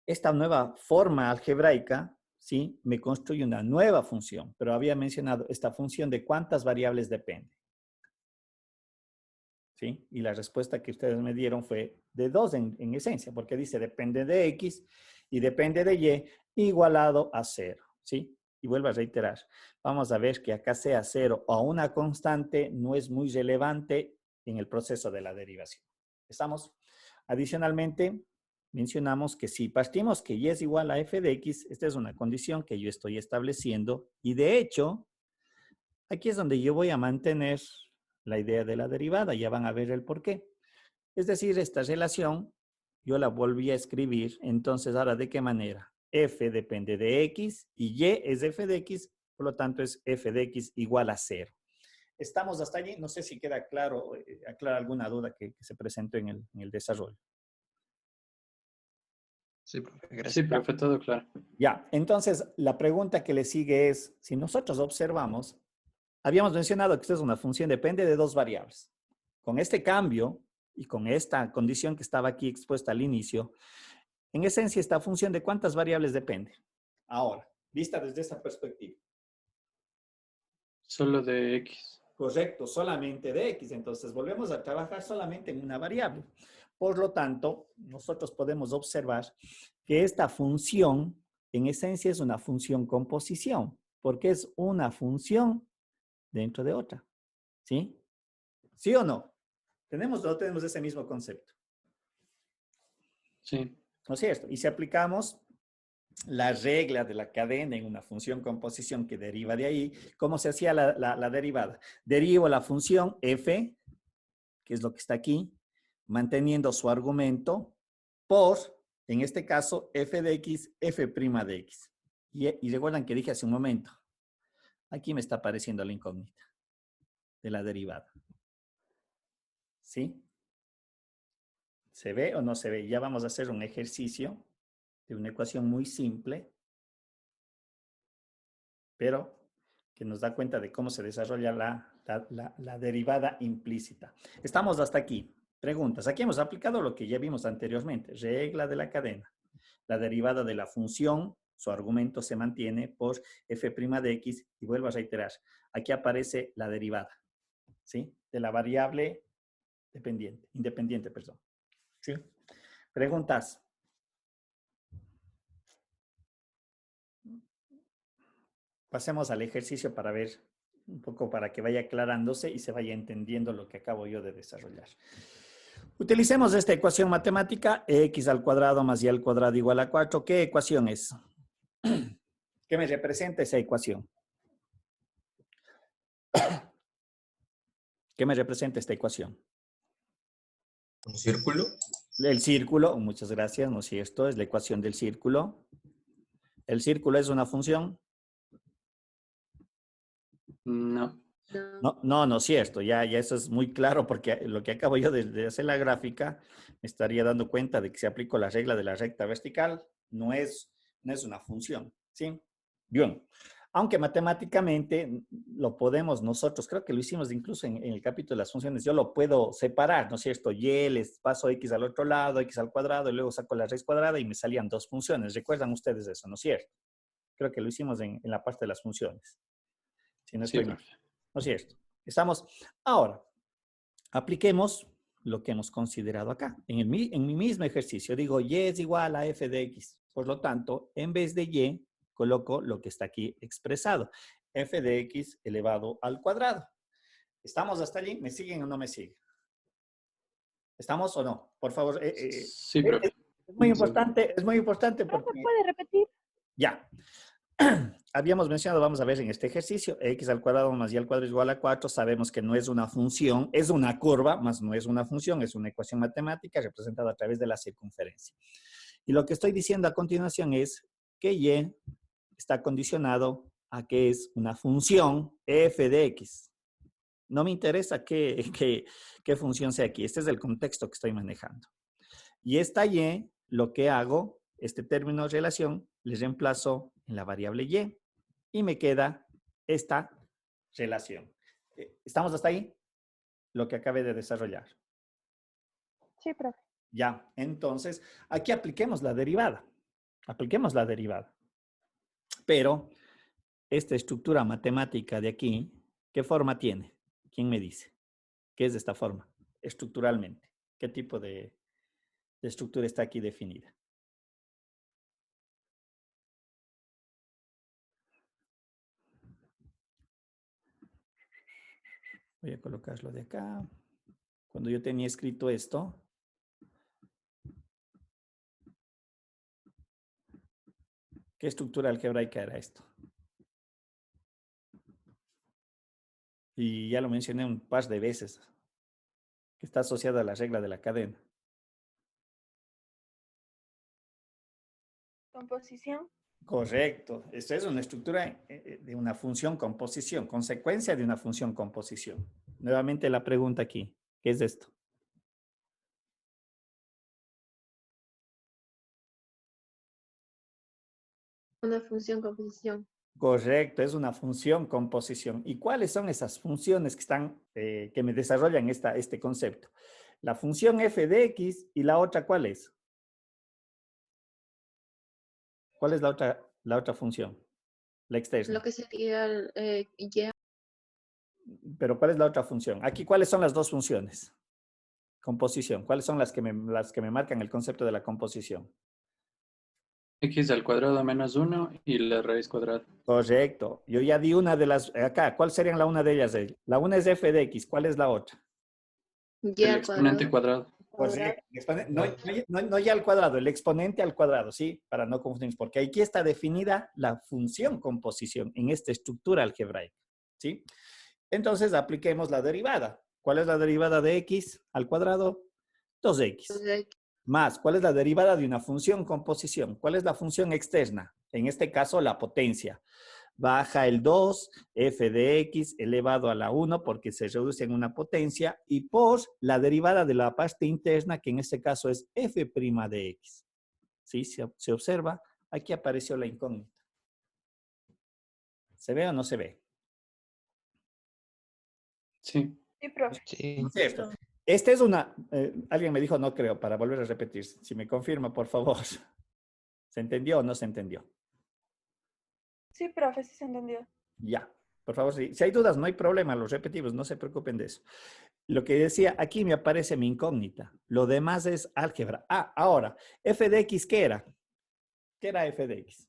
esta nueva forma algebraica, ¿sí? Me construye una nueva función, pero había mencionado esta función de cuántas variables depende. ¿Sí? Y la respuesta que ustedes me dieron fue de 2 en esencia, porque dice depende de x y depende de y igualado a 0, ¿sí? Y vuelvo a reiterar, vamos a ver que acá sea 0 o una constante no es muy relevante en el proceso de la derivación. ¿Estamos? Adicionalmente, mencionamos que si partimos que y es igual a f de x, esta es una condición que yo estoy estableciendo y de hecho, aquí es donde yo voy a mantener la idea de la derivada, ya van a ver el por qué. Es decir, esta relación yo la volví a escribir, entonces ahora ¿de qué manera? F depende de x y y es f de x, por lo tanto es f de x igual a 0. ¿Estamos hasta allí? No sé si queda claro, aclara alguna duda que se presentó en el desarrollo. Sí, profe, gracias. Sí, profe, todo claro. Ya, entonces la pregunta que le sigue es, si nosotros observamos, habíamos mencionado que esto es una función, depende de 2 variables. Con este cambio y con esta condición que estaba aquí expuesta al inicio, en esencia esta función de cuántas variables depende. Ahora, vista desde esta perspectiva. Solo de X. Correcto, solamente de X. Entonces volvemos a trabajar solamente en una variable. Por lo tanto, nosotros podemos observar que esta función en esencia es una función composición, porque es una función dentro de otra. ¿Sí? ¿Sí o no? ¿Tenemos o no tenemos ese mismo concepto? Sí. ¿No es cierto? Y si aplicamos la regla de la cadena en una función composición que deriva de ahí, ¿cómo se hacía la derivada? Derivo la función f, que es lo que está aquí, manteniendo su argumento por, en este caso, f de x, f' de x. Y recuerdan que dije hace un momento, aquí me está apareciendo la incógnita de la derivada. ¿Sí? ¿Se ve o no se ve? Ya vamos a hacer un ejercicio de una ecuación muy simple, pero que nos da cuenta de cómo se desarrolla la derivada implícita. Estamos hasta aquí. Preguntas. Aquí hemos aplicado lo que ya vimos anteriormente. Regla de la cadena. La derivada de la función, su argumento se mantiene por f' de x, y vuelvo a reiterar, aquí aparece la derivada, ¿sí? De la variable independiente, perdón. ¿Sí? Preguntas. Pasemos al ejercicio para ver un poco, para que vaya aclarándose y se vaya entendiendo lo que acabo yo de desarrollar. Utilicemos esta ecuación matemática, x al cuadrado más y al cuadrado igual a 4. ¿Qué ecuación es? ¿Qué me representa esa ecuación? ¿Qué me representa esta ecuación? ¿Un círculo? El círculo, muchas gracias, ¿no es cierto? Es la ecuación del círculo. ¿El círculo es una función? No. No es cierto. Ya eso es muy claro porque lo que acabo yo de hacer la gráfica, me estaría dando cuenta de que si aplico la regla de la recta vertical, no es una función, ¿sí? Bien. Aunque matemáticamente lo podemos nosotros, creo que lo hicimos incluso en el capítulo de las funciones, yo lo puedo separar, ¿no es cierto? Y les paso x al otro lado, x al cuadrado, y luego saco la raíz cuadrada y me salían 2 funciones. ¿Recuerdan ustedes eso, no es cierto? Creo que lo hicimos en la parte de las funciones. Si no Sí, estoy mal. profe. ¿No es cierto? Estamos. Ahora, apliquemos lo que hemos considerado acá. En mi mismo ejercicio digo y es igual a f de x. Por lo tanto, en vez de y, coloco lo que está aquí expresado. F de x elevado al cuadrado. ¿Estamos hasta allí? ¿Me siguen o no me siguen? ¿Estamos o no? Por favor. Sí, profe. Es muy importante ¿Profe, porque puede repetir? ya. Habíamos mencionado, vamos a ver en este ejercicio, x al cuadrado más y al cuadrado es igual a 4. Sabemos que no es una función, es una curva, más no es una función, es una ecuación matemática representada a través de la circunferencia. Y lo que estoy diciendo a continuación es que y está condicionado a que es una función f de x. No me interesa qué función sea aquí. Este es el contexto que estoy manejando. Y esta y, lo que hago, este término de relación, le reemplazo en la variable y me queda esta relación. ¿Estamos hasta ahí? Lo que acabé de desarrollar. Sí, profe. Ya, entonces, aquí apliquemos la derivada. Apliquemos la derivada. Pero esta estructura matemática de aquí, ¿qué forma tiene? ¿Quién me dice? ¿Qué es de esta forma? Estructuralmente. ¿Qué tipo de estructura está aquí definida? Voy a colocarlo de acá. Cuando yo tenía escrito esto, ¿qué estructura algebraica era esto? Y ya lo mencioné un par de veces, que está asociada a la regla de la cadena. Composición. Correcto. Esta es una estructura de una función composición, consecuencia de una función composición. Nuevamente la pregunta aquí, ¿qué es esto? Una función composición. Correcto, es una función composición. ¿Y cuáles son esas funciones que están, que me desarrollan este concepto? La función f de x y la otra, ¿cuál es? ¿Cuál es la otra función? La externa. Lo que sería el y. Pero ¿cuál es la otra función? Aquí, ¿cuáles son las dos funciones? Composición. ¿Cuáles son las que me marcan el concepto de la composición? X al cuadrado menos 1 y la raíz cuadrada. Correcto. Yo ya di una de las, acá, ¿cuál serían la una de ellas? La una es f de x, ¿cuál es la otra? Y El al exponente cuadrado. Correcto. No ya al cuadrado, el exponente al cuadrado, ¿sí? Para no confundirnos, porque aquí está definida la función composición en esta estructura algebraica, ¿sí? Entonces, apliquemos la derivada. ¿Cuál es la derivada de x al cuadrado? 2x. Más, ¿cuál es la derivada de una función composición? ¿Cuál es la función externa? En este caso, la potencia. Baja el 2, f de x elevado a la 1 porque se reduce en una potencia y por la derivada de la parte interna que en este caso es f' de x. ¿Sí? Se observa, aquí apareció la incógnita. ¿Se ve o no se ve? Sí. Sí, profe. Sí. Cierto. Esta es una, alguien me dijo no creo, para volver a repetir. Si me confirma, por favor. ¿Se entendió o no se entendió? Sí, profe, sí se entendió. Ya, por favor, si hay dudas, no hay problema, los repetimos, no se preocupen de eso. Lo que decía, aquí me aparece mi incógnita. Lo demás es álgebra. Ah, ahora, f de x, ¿qué era? ¿Qué era f de x?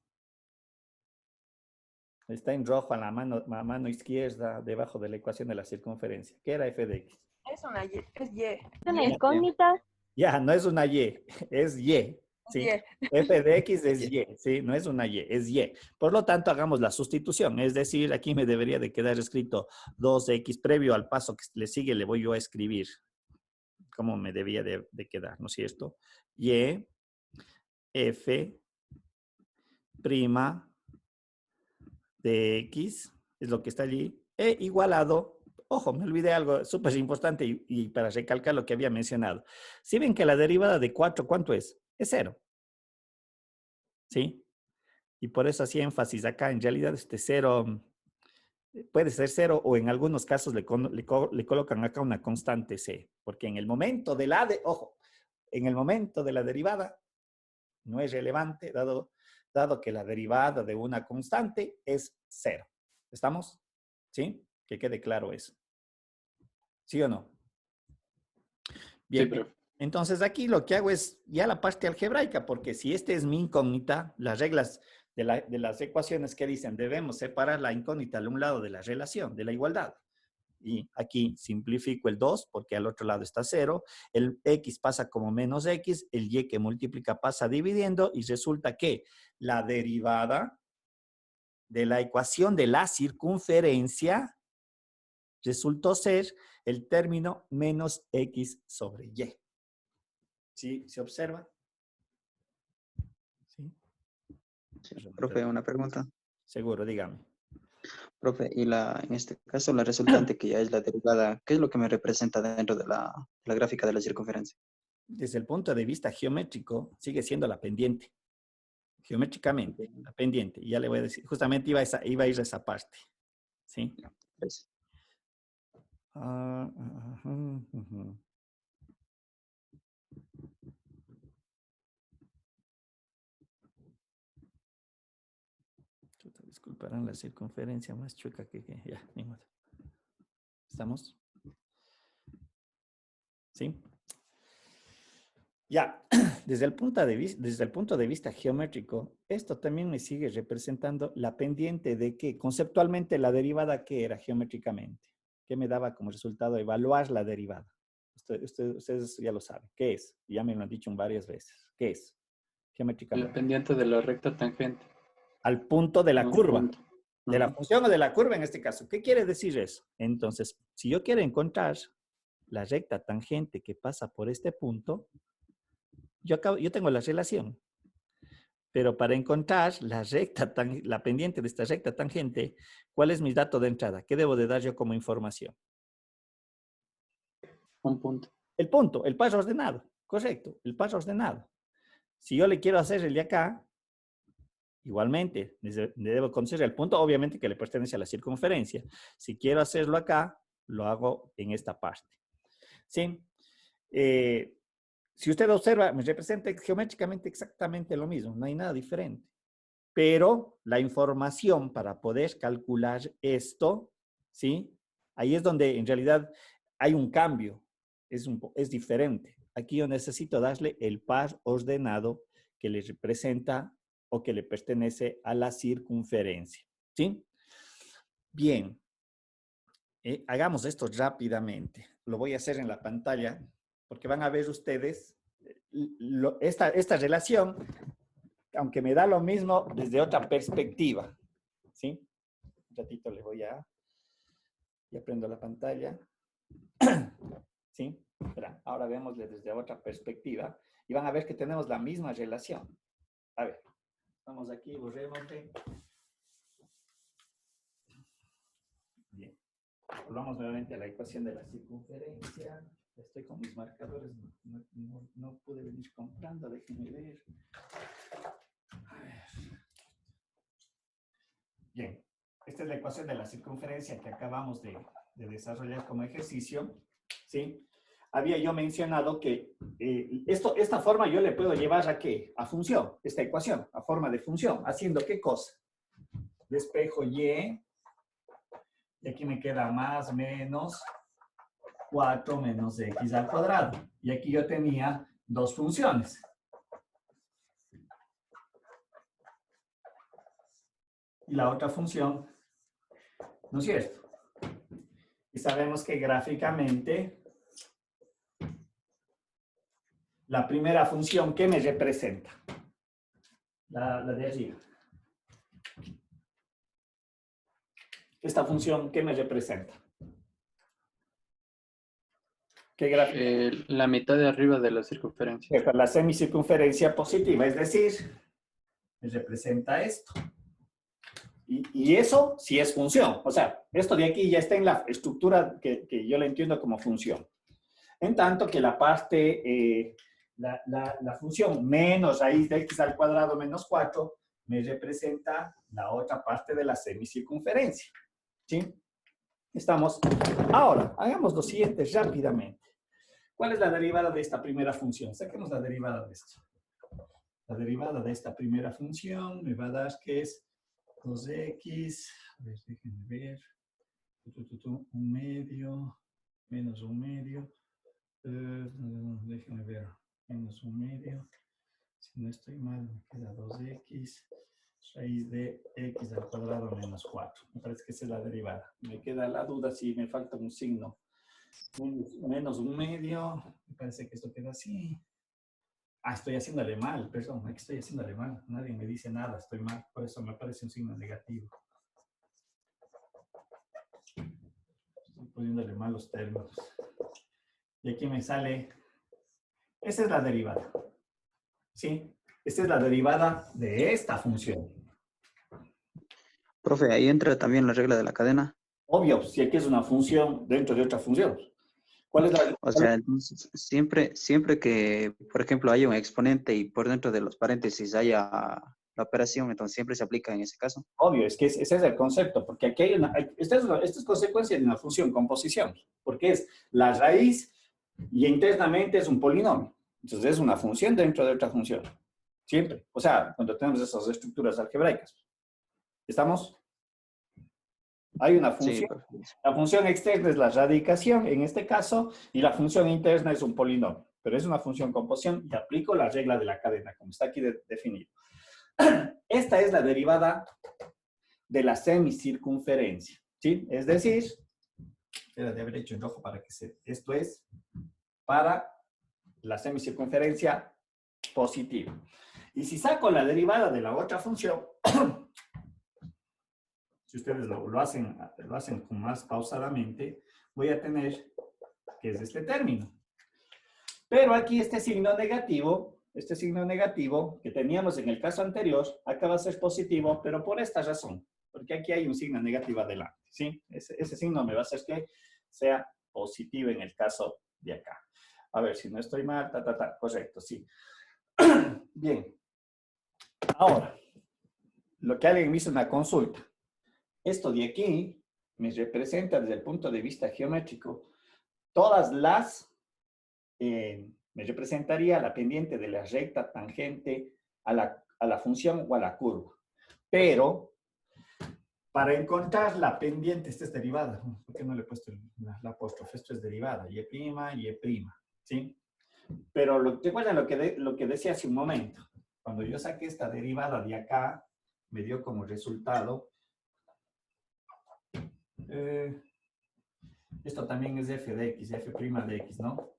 Está en rojo a la mano izquierda, debajo de la ecuación de la circunferencia. ¿Qué era f de x? Es una Y, es Y. Es una incógnita. Ya, no es una y, es y. ¿Sí? Y. F de x es y, ¿sí? No es una y, es y. Por lo tanto, hagamos la sustitución. Es decir, aquí me debería de quedar escrito 2x previo al paso que le sigue, le voy yo a escribir cómo me debía de quedar, ¿no es cierto? Y, f, prima de x, es lo que está allí, e igualado, ojo, me olvidé algo súper importante y para recalcar lo que había mencionado. Si ven que la derivada de 4, ¿cuánto es? Es 0. ¿Sí? Y por eso hacía énfasis acá, en realidad este 0 puede ser 0 o en algunos casos le colocan acá una constante c, porque en el momento de ojo, en el momento de la derivada no es relevante, dado que la derivada de una constante es 0. ¿Estamos? ¿Sí? Que quede claro eso. ¿Sí o no? Sí, Bien. profe. Entonces aquí lo que hago es ya la parte algebraica, porque si este es mi incógnita, las reglas de las ecuaciones que dicen debemos separar la incógnita al un lado de la relación, de la igualdad. Y aquí simplifico el 2 porque al otro lado está 0. El x pasa como menos x, el y que multiplica pasa dividiendo y resulta que la derivada de la ecuación de la circunferencia resultó ser el término menos x sobre y. ¿Sí? ¿Se observa? ¿Sí? Sí, profe, una pregunta. Seguro, dígame. Profe, y en este caso, la resultante que ya es la derivada, ¿qué es lo que me representa dentro de la gráfica de la circunferencia? Desde el punto de vista geométrico, sigue siendo la pendiente. Geométricamente, la pendiente. Y ya le voy a decir, justamente iba a ir a esa parte. ¿Sí? Gracias. Disculparán la circunferencia más chueca que ya, ni modo. ¿Estamos? ¿Sí? Ya, desde el punto de vista geométrico, esto también me sigue representando la pendiente de que conceptualmente la derivada, ¿qué era geométricamente? ¿Qué me daba como resultado evaluar la derivada? Ustedes ya lo saben. ¿Qué es? Ya me lo han dicho varias veces. ¿Qué es? La Geométricamente. pendiente de la recta tangente. Al punto de la Un curva. punto. De la Ujú. función o de la curva en este caso. ¿Qué quiere decir eso? Entonces, si yo quiero encontrar la recta tangente que pasa por este punto, yo tengo la relación. Pero para encontrar la pendiente de esta recta tangente, ¿cuál es mi dato de entrada? ¿Qué debo de dar yo como información? Un punto. El punto, el paso ordenado. Correcto, el paso ordenado. Si yo le quiero hacer el de acá, igualmente, le debo conocer el punto, obviamente que le pertenece a la circunferencia. Si quiero hacerlo acá, lo hago en esta parte. ¿Sí? Si usted observa, me representa geométricamente exactamente lo mismo, no hay nada diferente. Pero la información para poder calcular esto, ¿sí? Ahí es donde en realidad hay un cambio, es diferente. Aquí yo necesito darle el par ordenado que le representa o que le pertenece a la circunferencia, ¿sí? Bien, hagamos esto rápidamente. Lo voy a hacer en la pantalla porque van a ver ustedes esta relación, aunque me da lo mismo desde otra perspectiva, ¿sí? Un ratito le voy a... Ya prendo la pantalla. ¿Sí? Verán, ahora vemosle desde otra perspectiva y van a ver que tenemos la misma relación. A ver, vamos aquí, borrémosle. Bien. Volvamos nuevamente a la ecuación de la circunferencia. Estoy con mis marcadores, no pude venir comprando, déjenme ver. A ver. Bien, esta es la ecuación de la circunferencia que acabamos de desarrollar como ejercicio, ¿sí? Había yo mencionado que esta forma yo le puedo llevar a ¿qué? A función, esta ecuación, a forma de función, haciendo ¿qué cosa? Despejo y aquí me queda más menos 4 menos x al cuadrado. Y aquí yo tenía dos funciones. Y la otra función, ¿no es cierto? Y sabemos que gráficamente la primera función, ¿qué me representa? La de arriba. Esta función, ¿qué me representa? ¿Qué gráfico? La mitad de arriba de la circunferencia. Esta es la semicircunferencia positiva, es decir, me representa esto. Y eso sí es función. O sea, esto de aquí ya está en la estructura que yo le entiendo como función. En tanto que la parte, la función menos raíz de x al cuadrado menos 4 me representa la otra parte de la semicircunferencia. ¿Sí? Estamos. Ahora, hagamos lo siguiente rápidamente. ¿Cuál es la derivada de esta primera función? Saquemos la derivada de esto. La derivada de esta primera función me va a dar que es 2x, a ver, déjenme ver, Un medio, menos un medio. Déjenme ver, menos un medio. Si no estoy mal, me queda 2x. Raíz de x al cuadrado menos 4. Me parece que esa es la derivada. Me queda la duda si me falta un signo. Menos un medio. Me parece que esto queda así. Ah, estoy haciéndole mal, perdón. Aquí estoy haciéndole mal. Nadie me dice nada, estoy mal. Por eso me aparece un signo negativo. Estoy poniéndole mal los términos. Y aquí me sale. Esa es la derivada. ¿Sí? Esta es la derivada de esta función. Profe, ahí entra también la regla de la cadena. Obvio, si aquí es una función dentro de otra función. ¿Cuál es la? O sea, entonces, siempre que, por ejemplo, haya un exponente y por dentro de los paréntesis haya la operación, entonces siempre se aplica en ese caso. Obvio, es que ese es el concepto, porque aquí hay esta es consecuencia de una función composición, porque es la raíz y internamente es un polinomio. Entonces es una función dentro de otra función. Siempre. O sea, cuando tenemos esas estructuras algebraicas. ¿Estamos? Hay una función. Sí, La función externa es la radicación, en este caso, y la función interna es un polinomio. Pero es una función composición y aplico la regla de la cadena, como está aquí definido. Esta es la derivada de la semicircunferencia, ¿sí? Es decir, era de haber hecho en rojo para que se... Esto es para la semicircunferencia positiva. Y si saco la derivada de la otra función, si ustedes lo hacen con más pausadamente, voy a tener que es este término. Pero aquí este signo negativo que teníamos en el caso anterior, acá va a ser positivo, pero por esta razón, porque aquí hay un signo negativo adelante, ¿sí? Ese signo me va a hacer que sea positivo en el caso de acá. A ver, si no estoy mal, correcto, sí. Bien. Ahora, lo que alguien me hizo una consulta. Esto de aquí me representa desde el punto de vista geométrico todas las, me representaría la pendiente de la recta tangente a la función o a la curva. Pero, para encontrar la pendiente, esta es derivada. ¿Por qué no le he puesto la apóstrofe? Esto es derivada, y y', ¿sí? Pero recuerden lo que decía hace un momento. Cuando yo saqué esta derivada de acá, me dio como resultado esto también es f de x, f' de x, ¿no?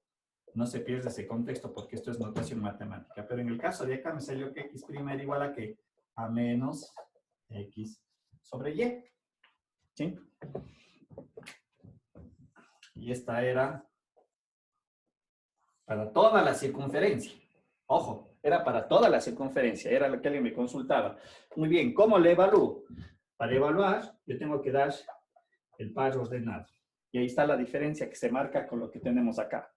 No se pierde ese contexto porque esto es notación matemática. Pero en el caso de acá me salió que x' era igual a ¿qué? A menos x sobre y. ¿Sí? Y esta era para toda la circunferencia. Ojo, era para toda la circunferencia. Era lo que alguien me consultaba. Muy bien, ¿cómo le evalúo? Para evaluar, yo tengo que dar el par ordenado. Y ahí está la diferencia que se marca con lo que tenemos acá.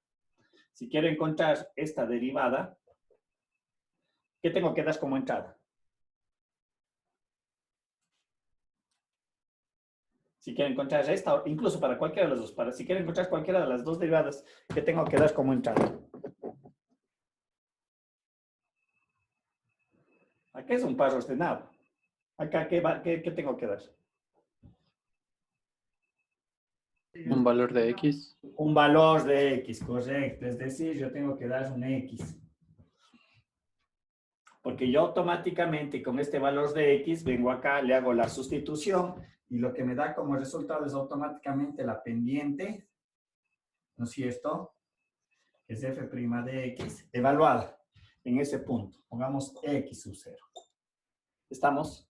Si quiero encontrar esta derivada, ¿qué tengo que dar como entrada? Si quiero encontrar esta, incluso para cualquiera de las dos, si quiero encontrar cualquiera de las dos derivadas, ¿qué tengo que dar como entrada? Acá es un par ordenado. Acá, ¿qué tengo que dar? Un valor de X. Un valor de X, correcto. Es decir, yo tengo que dar un X. Porque yo automáticamente con este valor de X vengo acá, le hago la sustitución y lo que me da como resultado es automáticamente la pendiente, ¿no es cierto? Que es f' de X, evaluada en ese punto. Pongamos X sub 0. ¿Estamos?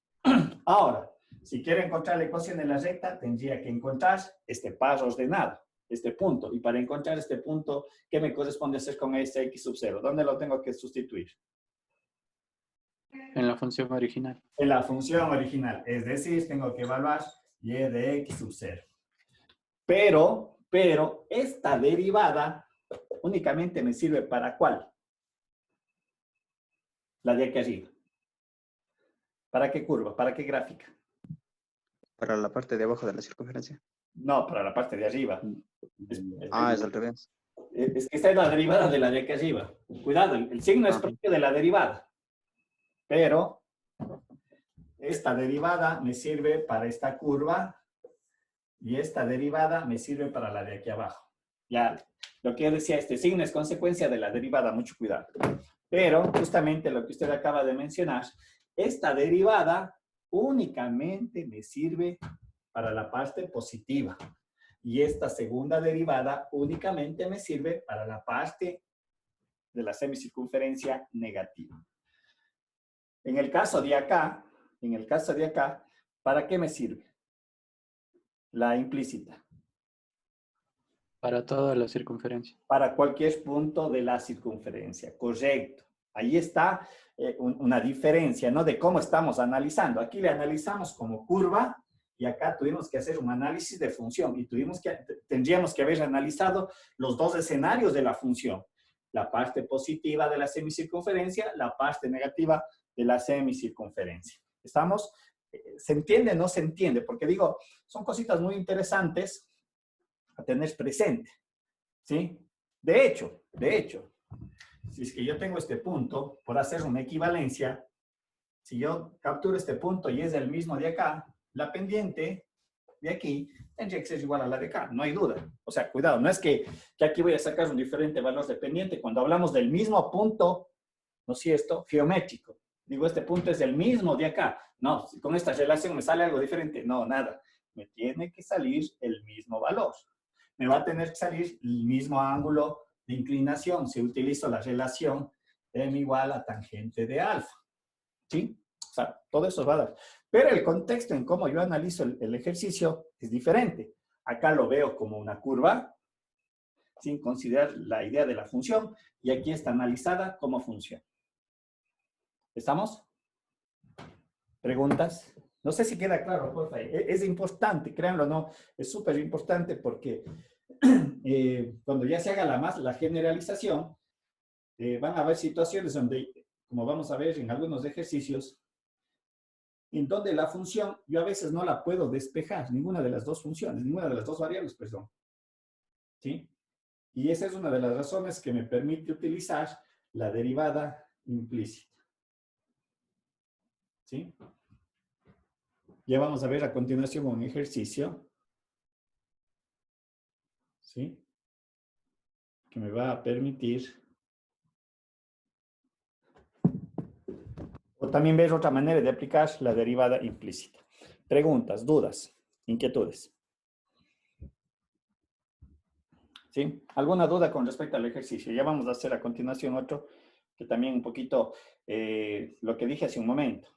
Ahora, si quiero encontrar la ecuación de la recta, tendría que encontrar este par ordenado, este punto. Y para encontrar este punto, ¿qué me corresponde hacer con este X sub 0? ¿Dónde lo tengo que sustituir? En la función original. En la función original. Es decir, tengo que evaluar y de X sub 0. Pero esta derivada únicamente me sirve para ¿cuál? La de aquí arriba. ¿Para qué curva? ¿Para qué gráfica? Para la parte de abajo de la circunferencia. No, para la parte de arriba. Es al revés. Es que esta es la derivada de la de aquí arriba. Cuidado, el signo es propio de la derivada. Pero esta derivada me sirve para esta curva Y esta derivada me sirve para la de aquí abajo. Ya, lo que yo decía, este signo es consecuencia de la derivada, mucho cuidado. Pero justamente lo que usted acaba de mencionar, esta derivada únicamente me sirve para la parte positiva. Y esta segunda derivada únicamente me sirve para la parte de la semicircunferencia negativa. En el caso de acá, ¿para qué me sirve? La implícita. Para toda la circunferencia. Para cualquier punto de la circunferencia, correcto. Ahí está una diferencia, ¿no? De cómo estamos analizando. Aquí le analizamos como curva y acá tuvimos que hacer un análisis de función y tendríamos que haber analizado los dos escenarios de la función. La parte positiva de la semicircunferencia, la parte negativa de la semicircunferencia. ¿Estamos? ¿Se entiende o no se entiende? Porque digo, son cositas muy interesantes a tener presente, ¿sí? De hecho, si es que yo tengo este punto, por hacer una equivalencia, si yo capturo este punto y es el mismo de acá, la pendiente de aquí tendría que ser igual a la de acá, no hay duda. O sea, cuidado, no es que aquí voy a sacar un diferente valor de pendiente. Cuando hablamos del mismo punto, ¿no es cierto? Geométrico. Digo, este punto es el mismo de acá. No, si con esta relación me sale algo diferente. No, nada. Me tiene que salir el mismo valor. Me va a tener que salir el mismo ángulo de inclinación si utilizo la relación m igual a tangente de alfa. ¿Sí? O sea, todo eso va a dar. Pero el contexto en cómo yo analizo el ejercicio es diferente. Acá lo veo como una curva, sin considerar la idea de la función, y aquí está analizada como función. ¿Estamos? ¿Preguntas? No sé si queda claro, por favor. Es importante, créanlo o no, es súper importante porque cuando ya se haga la generalización, van a haber situaciones donde, como vamos a ver en algunos ejercicios, en donde la función yo a veces no la puedo despejar, ninguna de las dos funciones, ninguna de las dos variables, perdón. ¿Sí? Y esa es una de las razones que me permite utilizar la derivada implícita. ¿Sí? Ya vamos a ver a continuación un ejercicio. ¿Sí? Que me va a permitir o también ver otra manera de aplicar la derivada implícita. Preguntas, dudas, inquietudes. ¿Sí? ¿Alguna duda con respecto al ejercicio? Ya vamos a hacer a continuación otro, que también un poquito lo que dije hace un momento.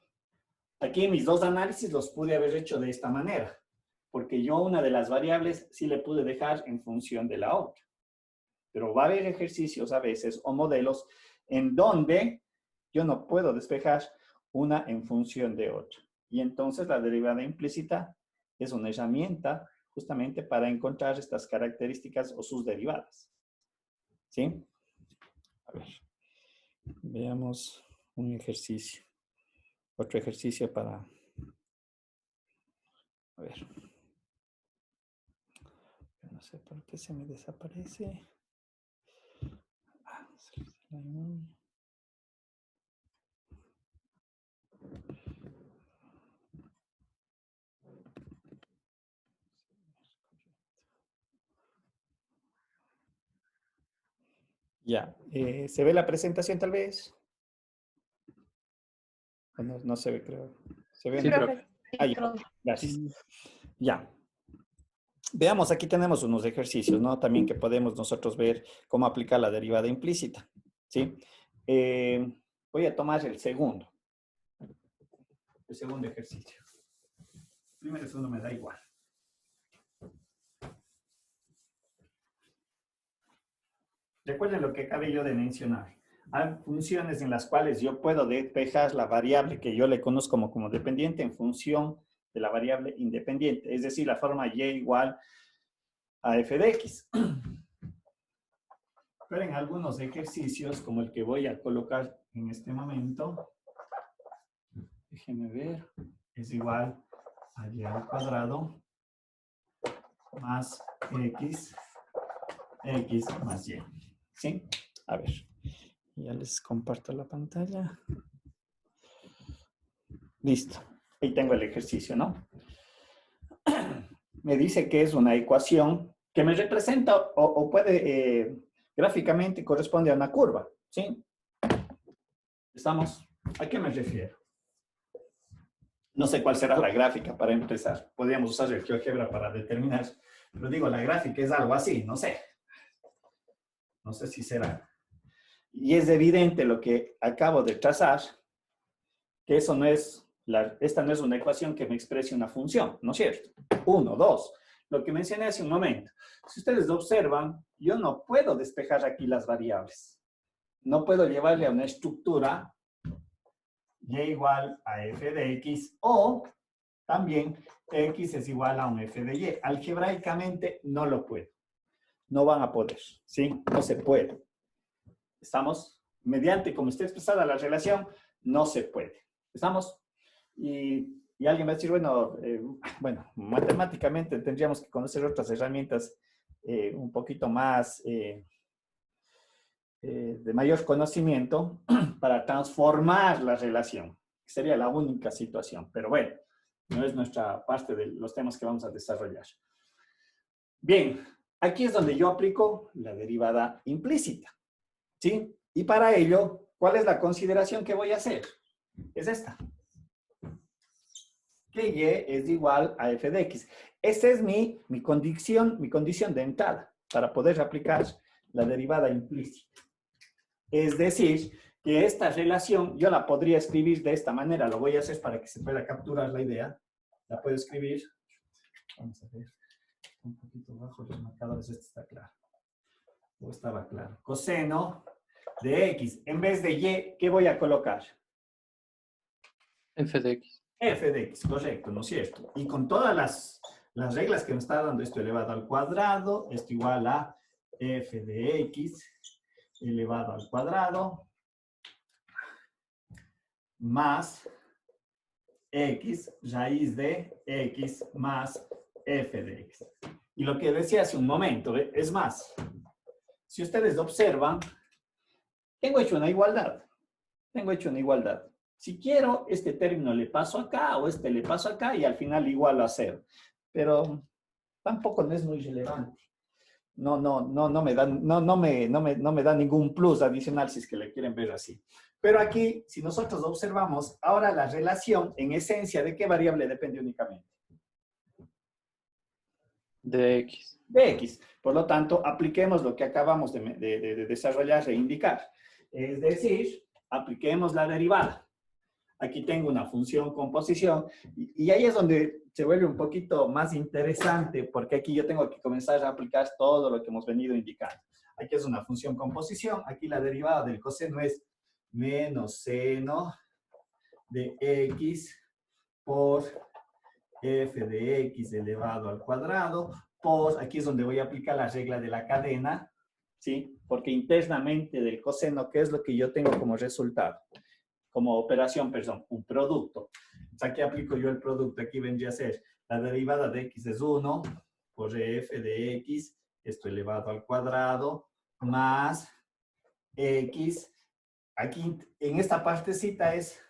Aquí en mis dos análisis los pude haber hecho de esta manera, porque yo una de las variables sí le pude dejar en función de la otra. Pero va a haber ejercicios a veces o modelos en donde yo no puedo despejar una en función de otra. Y entonces la derivada implícita es una herramienta justamente para encontrar estas características o sus derivadas. ¿Sí? A ver, veamos un ejercicio. Otro ejercicio para... A ver. No sé por qué se me desaparece. Ya, ¿se ve la presentación tal vez? No, no se ve, creo. ¿Se ve? Sí, profe. Ah, ya. Gracias. Ya. Veamos, aquí tenemos unos ejercicios, ¿no? También que podemos nosotros ver cómo aplicar la derivada implícita, ¿sí? Voy a tomar el segundo ejercicio. Primero y segundo me da igual. Recuerden lo que acabé yo de mencionar. Hay funciones en las cuales yo puedo despejar la variable que yo le conozco como dependiente en función de la variable independiente, es decir, la forma y igual a f de x. Pero en algunos ejercicios, como el que voy a colocar en este momento, déjenme ver, es igual a y al cuadrado más x más y. ¿Sí? A ver, ya les comparto la pantalla. Listo. Ahí tengo el ejercicio, ¿no? me dice que es una ecuación que me representa o puede gráficamente corresponde a una curva, ¿sí? ¿Estamos? ¿A qué me refiero? No sé cuál será la gráfica para empezar. Podríamos usar el GeoGebra para determinar, pero digo, la gráfica es algo así, no sé. No sé si será. Y es evidente lo que acabo de trazar, que eso no es, esta no es una ecuación que me exprese una función, ¿no es cierto? 1, 2. Lo que mencioné hace un momento. Si ustedes observan, yo no puedo despejar aquí las variables. No puedo llevarle a una estructura y igual a f de x o también x es igual a un f de y. Algebraicamente no lo puedo. No van a poder, ¿sí? No se puede. ¿Estamos? Mediante como esté expresada la relación, no se puede. ¿Estamos? Y alguien va a decir, bueno, matemáticamente tendríamos que conocer otras herramientas un poquito más de mayor conocimiento para transformar la relación. Sería la única situación, pero bueno, no es nuestra parte de los temas que vamos a desarrollar. Bien, aquí es donde yo aplico la derivada implícita, ¿sí? Y para ello, ¿cuál es la consideración que voy a hacer? Es esta. Que y es igual a f de x. Esa es mi condición de entrada para poder aplicar la derivada implícita. Es decir, que esta relación yo la podría escribir de esta manera. Lo voy a hacer para que se pueda capturar la idea. La puedo escribir. Vamos a ver. Un poquito bajo los marcadores. Este está claro. O estaba claro. Coseno de x. En vez de y, ¿qué voy a colocar? F de x. F de x, correcto, ¿no es cierto? Y con todas las reglas que me está dando esto elevado al cuadrado, esto igual a f de x elevado al cuadrado más x raíz de x más f de x. Y lo que decía hace un momento, es más, si ustedes observan, tengo hecho una igualdad. Tengo hecho una igualdad. Si quiero, este término le paso acá o este le paso acá y al final igualo a 0. Pero tampoco no es muy relevante. No me da ningún plus adicional si es que le quieren ver así. Pero aquí, si nosotros observamos, ahora la relación en esencia, ¿de qué variable depende únicamente? De x. De x. Por lo tanto, apliquemos lo que acabamos de desarrollar e indicar. Es decir, apliquemos la derivada. Aquí tengo una función composición y ahí es donde se vuelve un poquito más interesante porque aquí yo tengo que comenzar a aplicar todo lo que hemos venido indicando. Aquí es una función composición, aquí la derivada del coseno es menos seno de x por f de x elevado al cuadrado por, aquí es donde voy a aplicar la regla de la cadena, ¿sí? Porque internamente del coseno, ¿qué es lo que yo tengo como resultado? Como operación, perdón, un producto. O sea, aquí aplico yo el producto. Aquí vendría a ser la derivada de x es 1 por f de x, esto elevado al cuadrado, más x. Aquí, en esta partecita es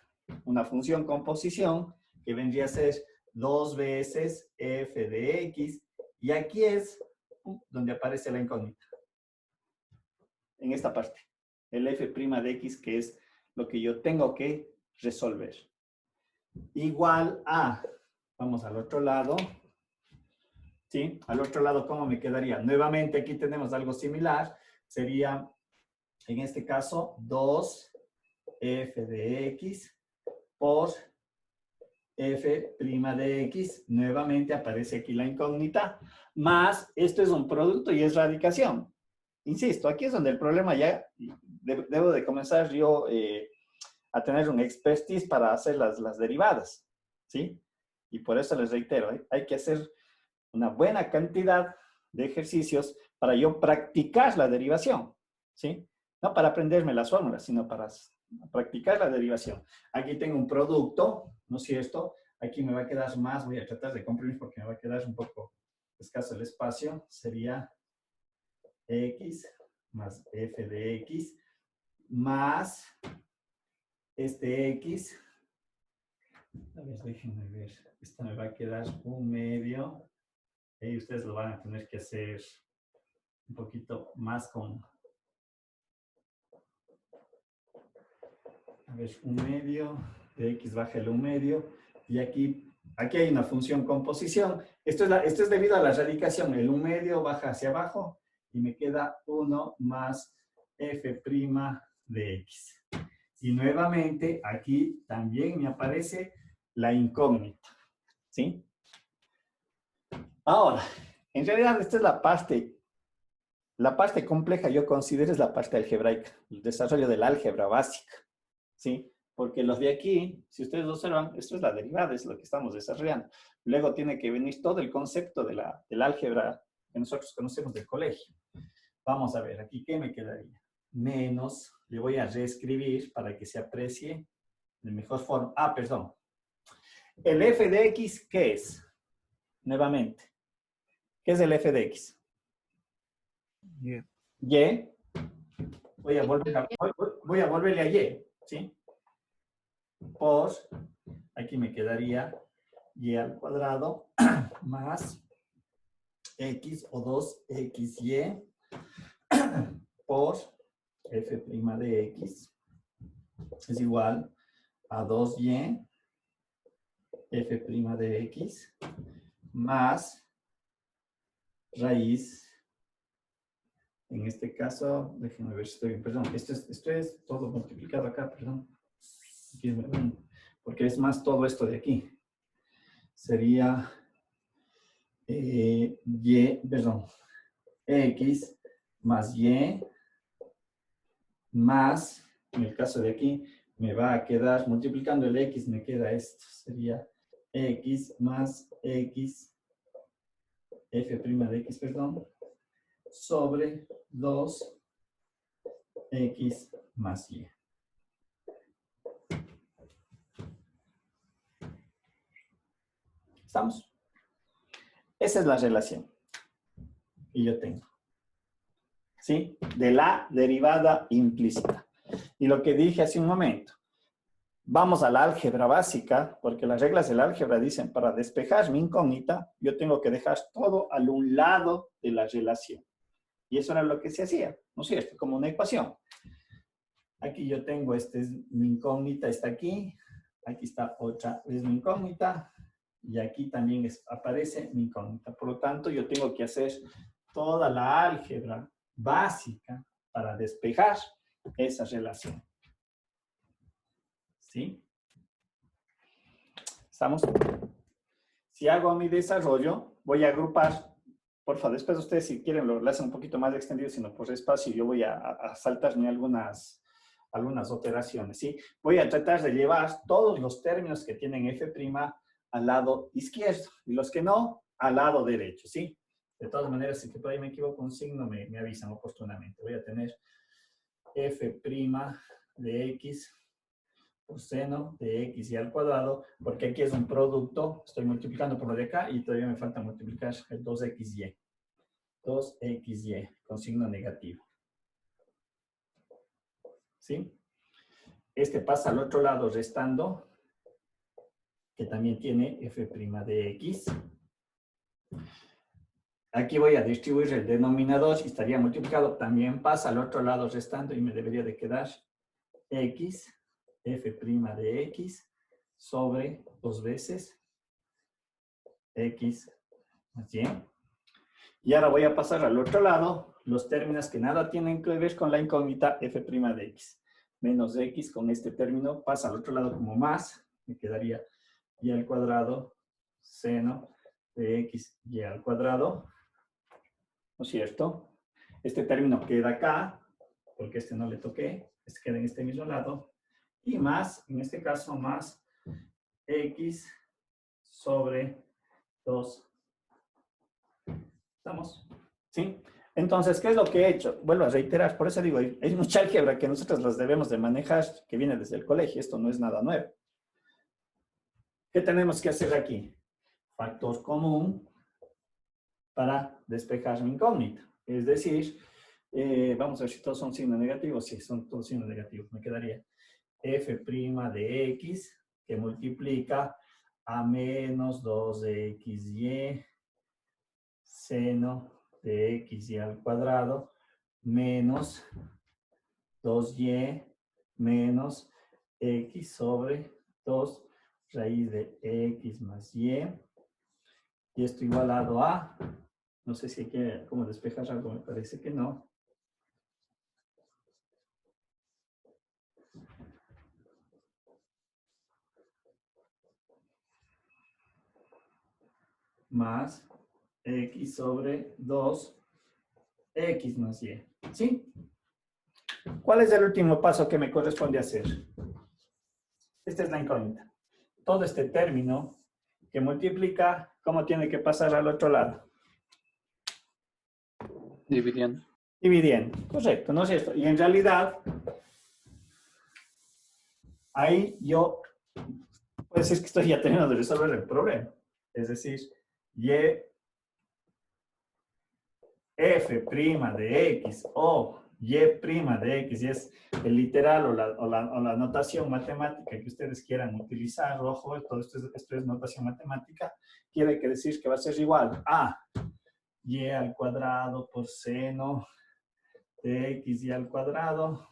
una función composición que vendría a ser 2 veces f de x. Y aquí es donde aparece la incógnita. En esta parte. El f' de x, que es lo que yo tengo que resolver. Igual a, vamos al otro lado, ¿sí? Al otro lado, ¿cómo me quedaría? Nuevamente aquí tenemos algo similar, sería, en este caso, 2f de x por f' de x, nuevamente aparece aquí la incógnita, más, esto es un producto y es radicación. Insisto, aquí es donde el problema ya, debo de comenzar yo a tener un expertise para hacer las derivadas, ¿sí? Y por eso les reitero, hay que hacer una buena cantidad de ejercicios para yo practicar la derivación, ¿sí? No para aprenderme las fórmulas, sino para practicar la derivación. Aquí tengo un producto, ¿no es cierto? Aquí me va a quedar más, voy a tratar de comprimir porque me va a quedar un poco escaso el espacio, sería x más f de x más este x. A ver, déjenme ver. Esta me va a quedar 1/2 Y ustedes lo van a tener que hacer un poquito más con, a ver, 1/2 de x baja el 1/2. Y aquí hay una función composición. Esto es debido a la radicación. El 1/2 baja hacia abajo y me queda 1 más f' de x. Y nuevamente aquí también me aparece la incógnita. ¿Sí? Ahora, en realidad esta es la parte compleja, yo considero es la parte algebraica, el desarrollo de la álgebra básica. ¿Sí? Porque los de aquí, si ustedes observan, esto es la derivada, es lo que estamos desarrollando. Luego tiene que venir todo el concepto del álgebra que nosotros conocemos del colegio. Vamos a ver, aquí, ¿qué me quedaría? Menos, le voy a reescribir para que se aprecie de mejor forma. Ah, perdón. ¿El f de x qué es? Nuevamente. ¿Qué es el f de x? Y. Y. Voy a volverle a y, ¿sí? Por, aquí me quedaría y al cuadrado más x o 2xy por f' de x es igual a 2y f' de x más raíz, en este caso, déjenme ver si estoy bien, perdón, esto es todo multiplicado acá, perdón, aquí es porque es más todo esto de aquí, sería x más y más, en el caso de aquí, me va a quedar, multiplicando el x, me queda esto, sería x más x, f' de x, perdón, sobre 2x más y. ¿Estamos? Esa es la relación que yo tengo. ¿Sí? De la derivada implícita. Y lo que dije hace un momento, vamos a la álgebra básica, porque las reglas de la álgebra dicen, para despejar mi incógnita, yo tengo que dejar todo al un lado de la relación. Y eso era lo que se hacía, ¿no es cierto? Como una ecuación. Aquí yo tengo, esta es mi incógnita, está aquí. Aquí está otra, es mi incógnita. Y aquí también aparece mi incógnita. Por lo tanto, yo tengo que hacer toda la álgebra básica para despejar esa relación. ¿Sí? ¿Estamos? Si hago mi desarrollo, voy a agrupar. Por favor, después ustedes si quieren lo hacen un poquito más extendido, sino por espacio, yo voy a saltarme algunas operaciones, ¿sí? Voy a tratar de llevar todos los términos que tienen f' al lado izquierdo y los que no, al lado derecho, ¿sí? De todas maneras, si por ahí me equivoco un signo, me avisan oportunamente. Voy a tener f' de x por seno de x y al cuadrado, porque aquí es un producto, estoy multiplicando por lo de acá y todavía me falta multiplicar el 2xy. 2xy con signo negativo. ¿Sí? Este pasa al otro lado restando, que también tiene f' de x. Aquí voy a distribuir el denominador y estaría multiplicado. También pasa al otro lado restando y me debería de quedar x, f' de x, sobre 2 veces x más y. Y ahora voy a pasar al otro lado los términos que nada tienen que ver con la incógnita f' de x. Menos x con este término pasa al otro lado como más. Me quedaría y al cuadrado seno de x y al cuadrado. ¿No es cierto? Este término queda acá, porque este no le toqué. Este queda en este mismo lado. Y más, en este caso, más x sobre 2. ¿Estamos? ¿Sí? Entonces, ¿qué es lo que he hecho? Vuelvo a reiterar, por eso digo, hay mucha álgebra que nosotros las debemos de manejar, que viene desde el colegio. Esto no es nada nuevo. ¿Qué tenemos que hacer aquí? Factor común para despejar mi incógnita. Es decir, vamos a ver si todos son signos negativos. Sí, son todos signos negativos. Me quedaría f' de x que multiplica a menos 2xy seno de x al cuadrado menos 2y menos x sobre 2 raíz de x más y. Y esto igualado a, no sé si hay que como despejar algo, me parece que no. Más x sobre 2 x más y. ¿Sí? ¿Cuál es el último paso que me corresponde hacer? Esta es la incógnita. Todo este término que multiplica, ¿cómo tiene que pasar al otro lado? Dividiendo. Dividiendo. Correcto, ¿no es cierto? Y en realidad, ahí yo puedo decir que estoy ya teniendo de resolver el problema. Es decir, y f' de x o y' de x, y es el literal o la notación matemática que ustedes quieran utilizar, ojo, todo esto es notación matemática, quiere decir que va a ser igual a y al cuadrado por seno de x y al cuadrado,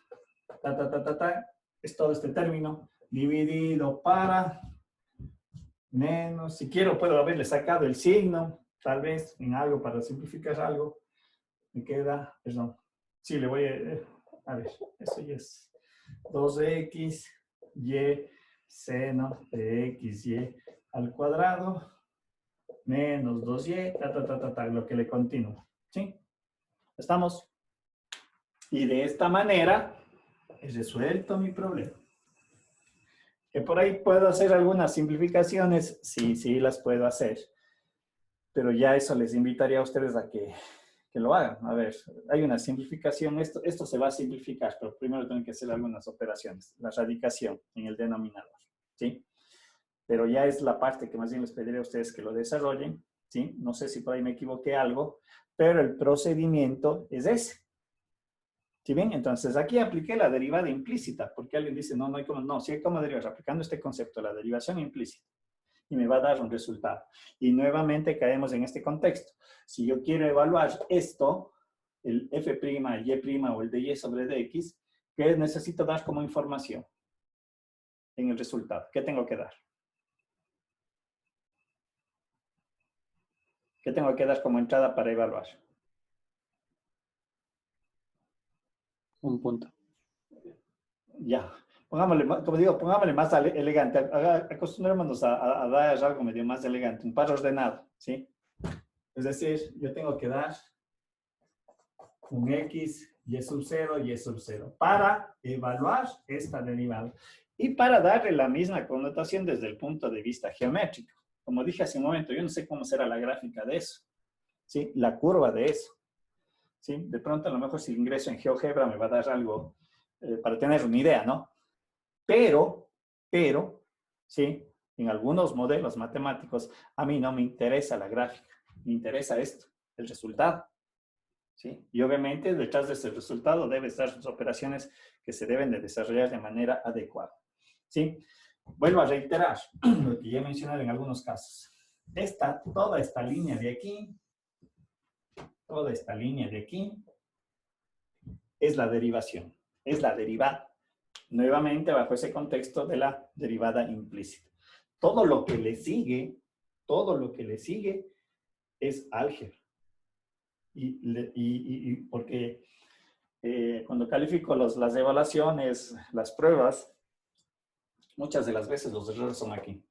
es todo este término, dividido para menos, si quiero puedo haberle sacado el signo, tal vez en algo para simplificar algo, me queda, perdón, sí, le voy a ver, eso ya es 2x, y, seno de x, y al cuadrado, menos 2y, lo que le continúa, ¿sí? ¿Estamos? Y de esta manera he resuelto mi problema. Que por ahí puedo hacer algunas simplificaciones, sí, sí las puedo hacer, pero ya eso les invitaría a ustedes a que lo hagan. A ver, hay una simplificación, esto se va a simplificar, pero primero tienen que hacer algunas operaciones, la radicación en el denominador, ¿sí? Pero ya es la parte que más bien les pediré a ustedes que lo desarrollen, ¿sí? No sé si por ahí me equivoqué algo, pero el procedimiento es ese. ¿Sí bien? Entonces aquí apliqué la derivada implícita, porque alguien dice, no, no hay como, no, sí hay como derivar, aplicando este concepto, la derivación implícita, y me va a dar un resultado. Y nuevamente caemos en este contexto. Si yo quiero evaluar esto, el f', el y' o el de y sobre dx, ¿qué necesito dar como información en el resultado? ¿Qué tengo que dar? ¿Qué tengo que dar como entrada para evaluar? Un punto. Ya. Pongámosle, como digo, pongámosle más elegante. Acostumbrémonos a dar algo medio más elegante, un par ordenado, ¿sí? Es decir, yo tengo que dar un x, y sub 0, y sub 0, para evaluar esta derivada. Y para darle la misma connotación desde el punto de vista geométrico. Como dije hace un momento, yo no sé cómo será la gráfica de eso, ¿sí? La curva de eso, ¿sí? De pronto, a lo mejor si ingreso en GeoGebra me va a dar algo para tener una idea, ¿no? Pero, ¿sí? En algunos modelos matemáticos, a mí no me interesa la gráfica, me interesa esto, el resultado, ¿sí? Y obviamente detrás de ese resultado debe estar sus operaciones que se deben de desarrollar de manera adecuada, ¿sí? Vuelvo a reiterar lo que ya he mencionado en algunos casos. Toda esta línea de aquí, toda esta línea de aquí, es la derivación, es la derivada. Nuevamente bajo ese contexto de la derivada implícita. Todo lo que le sigue es álgebra. Y porque cuando califico las evaluaciones, las pruebas, muchas de las veces los errores son aquí.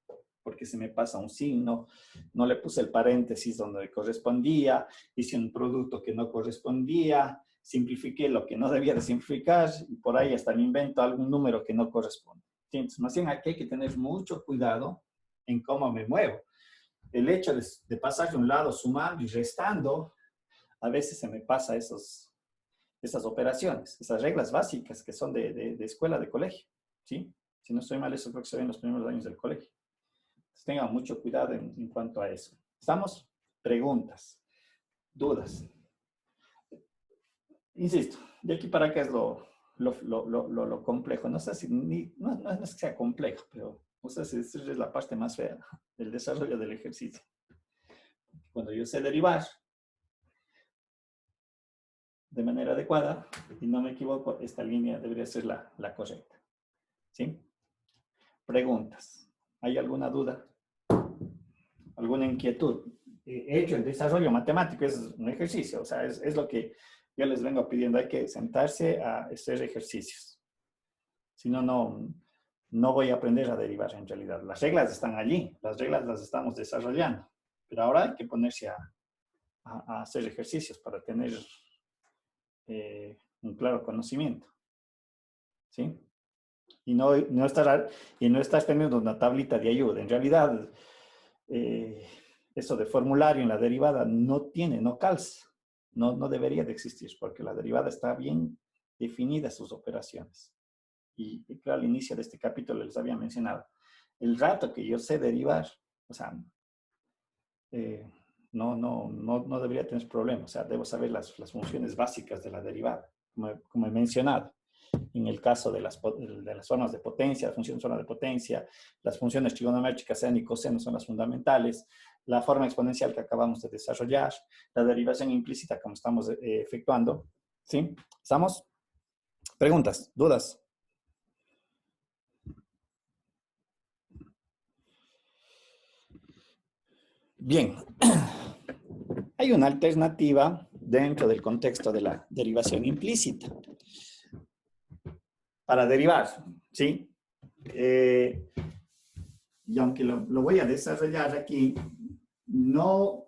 Porque se me pasa un signo, no le puse el paréntesis donde correspondía, hice un producto que no correspondía, simplifiqué lo que no debía de simplificar y por ahí hasta me invento algún número que no corresponde. Entonces, más bien aquí hay que tener mucho cuidado en cómo me muevo. El hecho de pasar de un lado sumando y restando, a veces se me pasa esas operaciones, esas reglas básicas que son de escuela, de colegio, ¿sí? Si no estoy mal, eso creo que se ve en los primeros años del colegio. Entonces, tengan mucho cuidado en cuanto a eso. ¿Estamos? Preguntas, dudas. Insisto, de aquí para acá es lo complejo. No sé si, no es que sea complejo, pero no sé si esa es la parte más fea del desarrollo del ejercicio. Cuando yo sé derivar, de manera adecuada y no me equivoco, esta línea debería ser la correcta. ¿Sí? Preguntas. ¿Hay alguna duda? ¿Alguna inquietud? He hecho el desarrollo matemático, es un ejercicio, o sea, es lo que yo les vengo pidiendo. Hay que sentarse a hacer ejercicios. Si no, no voy a aprender a derivar en realidad. Las reglas están allí, las reglas las estamos desarrollando, pero ahora hay que ponerse a hacer ejercicios para tener un claro conocimiento. ¿Sí? Y no estás teniendo una tablita de ayuda. En realidad, eso de formulario en la derivada no calza. No debería de existir, porque la derivada está bien definida sus operaciones. Y claro, al inicio de este capítulo les había mencionado, el rato que yo sé derivar, o sea, no debería tener problema. O sea, debo saber las funciones básicas de la derivada, como he mencionado. En el caso de las zonas de potencia, la función zona de potencia, las funciones trigonométricas seno y coseno son las fundamentales, la forma exponencial que acabamos de desarrollar, la derivación implícita como estamos efectuando. ¿Sí? ¿Estamos? ¿Preguntas? ¿Dudas? Bien. Hay una alternativa dentro del contexto de la derivación implícita. Para derivar, ¿sí? Y aunque lo voy a desarrollar aquí, no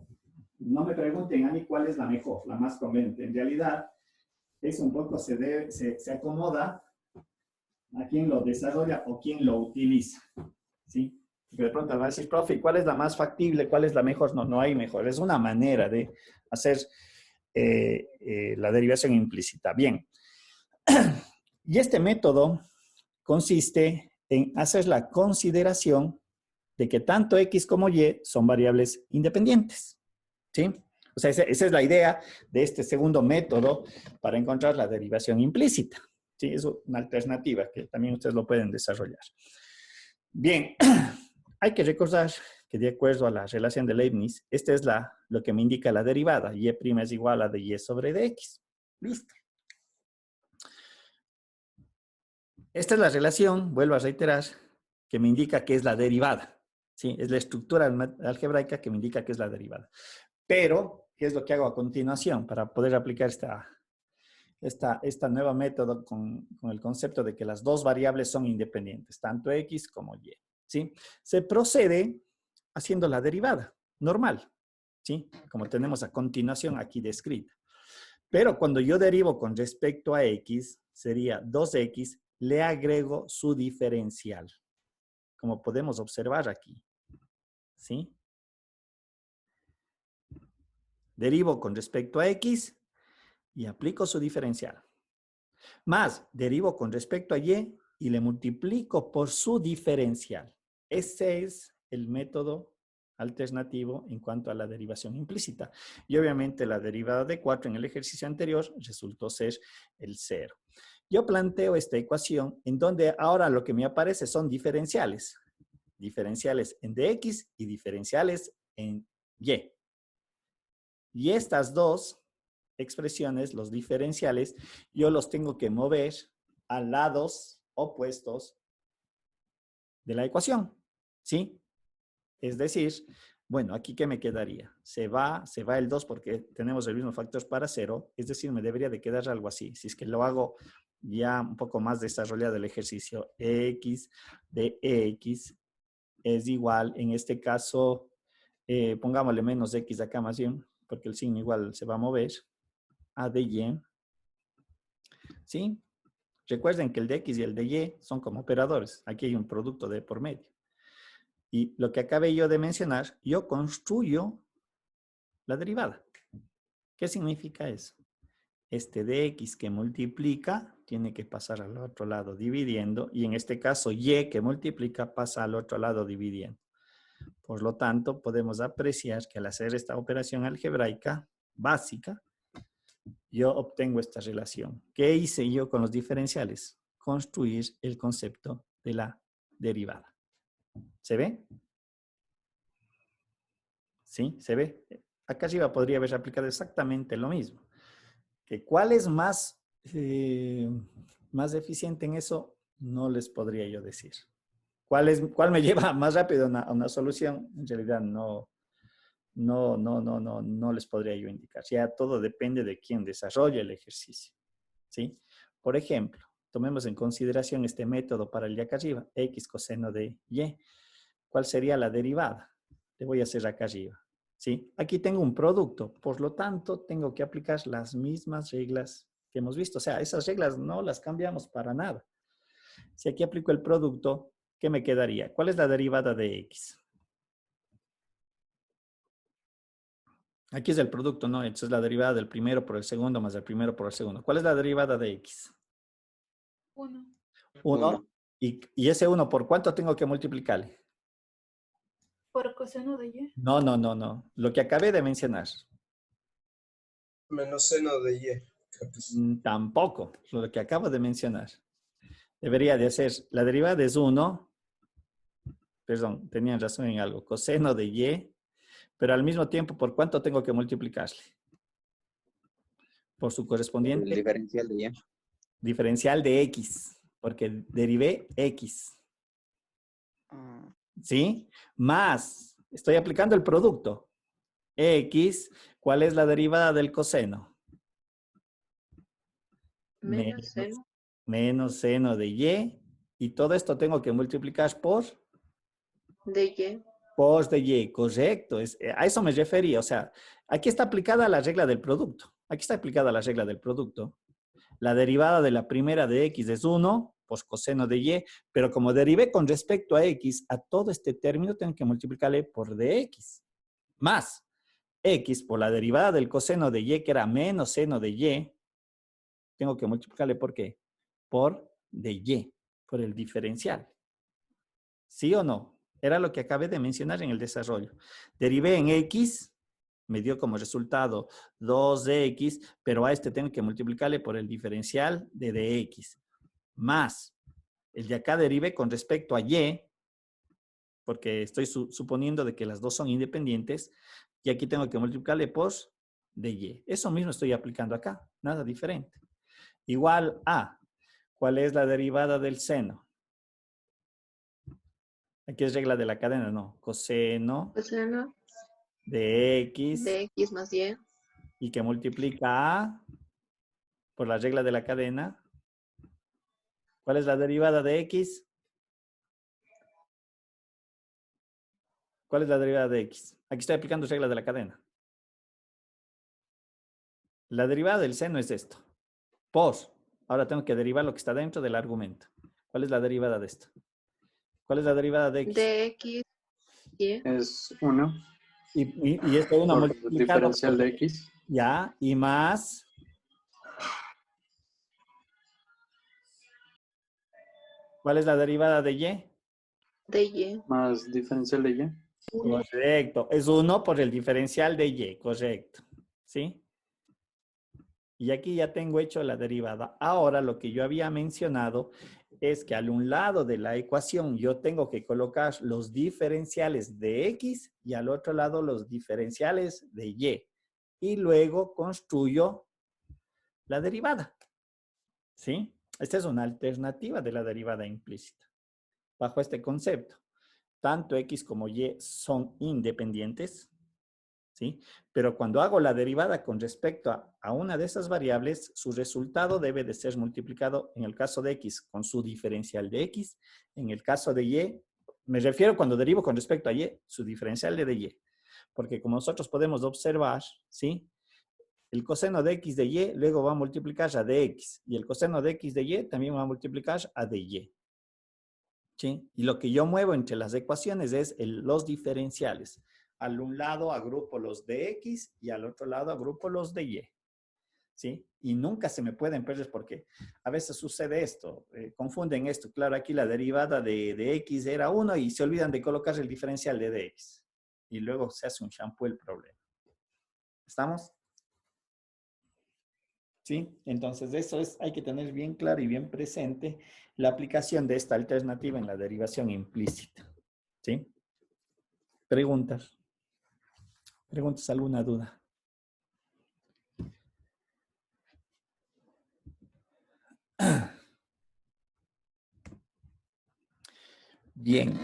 me pregunten a mí cuál es la mejor, la más conveniente. En realidad, es un poco se acomoda a quien lo desarrolla o quien lo utiliza, ¿sí? Porque de pronto va a decir, profe, ¿cuál es la más factible? ¿Cuál es la mejor? No hay mejor. Es una manera de hacer la derivación implícita. Bien. Y este método consiste en hacer la consideración de que tanto X como Y son variables independientes. ¿Sí? O sea, esa es la idea de este segundo método para encontrar la derivación implícita. ¿Sí? Es una alternativa que también ustedes lo pueden desarrollar. Bien, hay que recordar que de acuerdo a la relación de Leibniz, esta es lo que me indica la derivada. Y' es igual a de Y sobre dx. Listo. Esta es la relación, vuelvo a reiterar, que me indica que es la derivada. ¿Sí? Es la estructura algebraica que me indica que es la derivada. Pero, ¿qué es lo que hago a continuación para poder aplicar esta nueva método con el concepto de que las dos variables son independientes, tanto X como Y? ¿Sí? Se procede haciendo la derivada normal, ¿sí? Como tenemos a continuación aquí descrita. Pero cuando yo derivo con respecto a X, sería 2X, le agrego su diferencial, como podemos observar aquí. ¿Sí? Derivo con respecto a X y aplico su diferencial. Más, derivo con respecto a Y y le multiplico por su diferencial. Ese es el método alternativo en cuanto a la derivación implícita. Y obviamente la derivada de 4 en el ejercicio anterior resultó ser el 0. Yo planteo esta ecuación en donde ahora lo que me aparece son diferenciales. Diferenciales en dx y diferenciales en y. Y estas dos expresiones, los diferenciales, yo los tengo que mover a lados opuestos de la ecuación. ¿Sí? Es decir, bueno, aquí ¿qué me quedaría? Se va el 2 porque tenemos el mismo factor para 0. Es decir, me debería de quedar algo así. Si es que lo hago ya un poco más desarrollado el ejercicio, x de x es igual, en este caso, pongámosle menos x acá más bien, porque el signo igual se va a mover, a de y. ¿Sí? Recuerden que el de x y el de y son como operadores. Aquí hay un producto de por medio. Y lo que acabé yo de mencionar, yo construyo la derivada. ¿Qué significa eso? Este dx que multiplica tiene que pasar al otro lado dividiendo, y en este caso y que multiplica pasa al otro lado dividiendo. Por lo tanto, podemos apreciar que al hacer esta operación algebraica básica, yo obtengo esta relación. ¿Qué hice yo con los diferenciales? Construir el concepto de la derivada. ¿Se ve? ¿Sí? ¿Se ve? Acá arriba podría haber aplicado exactamente lo mismo. Que cuál es más eficiente en eso, no les podría yo decir. ¿Cuál me lleva más rápido a una solución? En realidad no les podría yo indicar. Ya todo depende de quién desarrolla el ejercicio, ¿sí? Por ejemplo, tomemos en consideración este método para el de acá arriba, x coseno de y. ¿Cuál sería la derivada? Le voy a hacer acá arriba, ¿sí? Aquí tengo un producto, por lo tanto, tengo que aplicar las mismas reglas que hemos visto. O sea, esas reglas no las cambiamos para nada. Si aquí aplico el producto, ¿qué me quedaría? ¿Cuál es la derivada de x? Aquí es el producto, ¿no? Entonces es la derivada del primero por el segundo más el primero por el segundo. ¿Cuál es la derivada de x? 1. 1. ¿Y ese 1 por cuánto tengo que multiplicarle? Por coseno de y. No. Lo que acabé de mencionar. Menos seno de y. Creo que es. Tampoco. Lo que acabo de mencionar. Debería de ser, la derivada es 1. Perdón, tenían razón en algo. Coseno de y. Pero al mismo tiempo, ¿por cuánto tengo que multiplicarle? Por su El correspondiente diferencial de y. diferencial de x. Porque derivé x. Ah, ¿Sí? Más, estoy aplicando el producto. X, ¿cuál es la derivada del coseno? Menos seno Menos seno de y. Y todo esto tengo que multiplicar de y. por de y, correcto. A eso me refería. O sea, aquí está aplicada la regla del producto. Aquí está aplicada la regla del producto. La derivada de la primera de x es 1, pues coseno de y, pero como derivé con respecto a x, a todo este término tengo que multiplicarle por dx. Más x por la derivada del coseno de y, que era menos seno de y, tengo que multiplicarle por qué? Por de y, por el diferencial. ¿Sí o no? Era lo que acabé de mencionar en el desarrollo. Derivé en x, me dio como resultado 2x, pero a este tengo que multiplicarle por el diferencial de dx. Más el de acá derivé con respecto a y, porque estoy suponiendo de que las dos son independientes, y aquí tengo que multiplicarle por de y. Eso mismo estoy aplicando acá, nada diferente. Igual a, ¿cuál es la derivada del seno? Aquí es regla de la cadena, no. Coseno Coseno de x de x más y. y que multiplica a por la regla de la cadena. ¿Cuál es la derivada de x? ¿Cuál es la derivada de x? Aquí estoy aplicando regla de la cadena. La derivada del seno es esto. Por. Ahora tengo que derivar lo que está dentro del argumento. ¿Cuál es la derivada de esto? ¿Cuál es la derivada de x? De x y. Es 1 Y esto uno por multiplicado diferencial por, de x. ya, y más. ¿Cuál es la derivada de y? De y. Más diferencial de y. Correcto. Es 1 por el diferencial de y, correcto. ¿Sí? Y aquí ya tengo hecho la derivada. Ahora lo que yo había mencionado es que al un lado de la ecuación yo tengo que colocar los diferenciales de x y al otro lado los diferenciales de y. Y luego construyo la derivada. ¿Sí? Esta es una alternativa de la derivada implícita. Bajo este concepto, tanto x como y son independientes, ¿sí? Pero cuando hago la derivada con respecto a una de esas variables, su resultado debe de ser multiplicado, en el caso de x, con su diferencial de x, en el caso de y, me refiero cuando derivo con respecto a y, su diferencial de y. Porque como nosotros podemos observar, ¿sí? El coseno de x de y luego va a multiplicar a dx, y el coseno de x de y también va a multiplicar a dy. ¿Sí? Y lo que yo muevo entre las ecuaciones es los diferenciales. Al un lado agrupo los de x y al otro lado agrupo los de y. ¿Sí? Y nunca se me pueden perder porque a veces sucede esto, confunden esto. Claro, aquí la derivada de x era 1 y se olvidan de colocar el diferencial de dx. Y luego se hace un shampoo el problema. ¿Estamos? ¿Sí? Entonces, eso hay que tener bien claro y bien presente la aplicación de esta alternativa en la derivación implícita. ¿Sí? Preguntas. ¿Preguntas? ¿Alguna duda? Bien,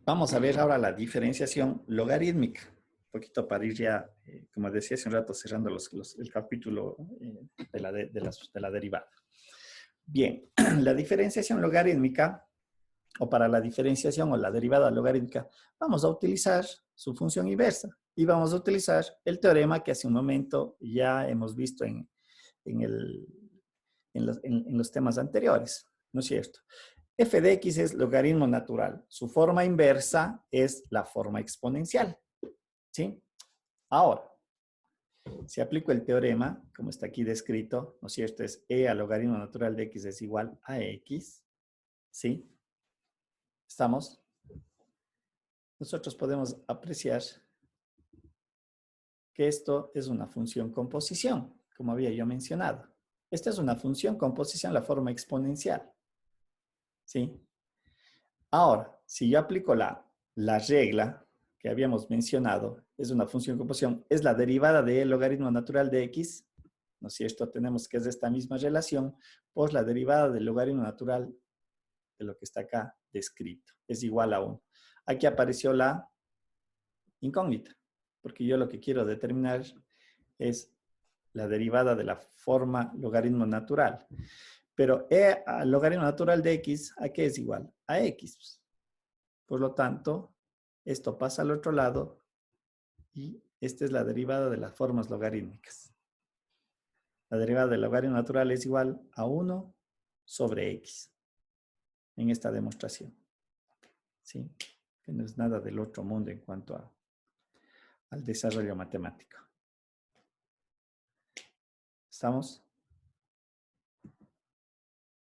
vamos a ver ahora la diferenciación logarítmica. Un poquito para ir ya, como decía hace un rato, cerrando el capítulo de la derivada. Bien, la diferenciación logarítmica, o para la diferenciación o la derivada logarítmica, vamos a utilizar su función inversa y vamos a utilizar el teorema que hace un momento ya hemos visto en los temas anteriores, ¿no es cierto? F de X es logaritmo natural. Su forma inversa es la forma exponencial, ¿sí? Ahora, si aplico el teorema, como está aquí descrito, ¿no es cierto? Es E al logaritmo natural de X es igual a X, ¿sí? ¿Estamos? Nosotros podemos apreciar que esto es una función composición, como había yo mencionado. Esta es una función composición, la forma exponencial, ¿sí? Ahora, si yo aplico la regla que habíamos mencionado, es una función composición, es la derivada del logaritmo natural de X, ¿no es cierto? Tenemos que es esta misma relación por la derivada del logaritmo natural de lo que está acá descrito. Es igual a 1. Aquí apareció la incógnita, porque yo lo que quiero determinar es la derivada de la forma logaritmo natural. Pero E al logaritmo natural de X, ¿a qué es igual? A X. Por lo tanto, esto pasa al otro lado y esta es la derivada de las formas logarítmicas. La derivada del logaritmo natural es igual a 1 sobre X en esta demostración. ¿Sí? Que no es nada del otro mundo en cuanto al desarrollo matemático. ¿Estamos?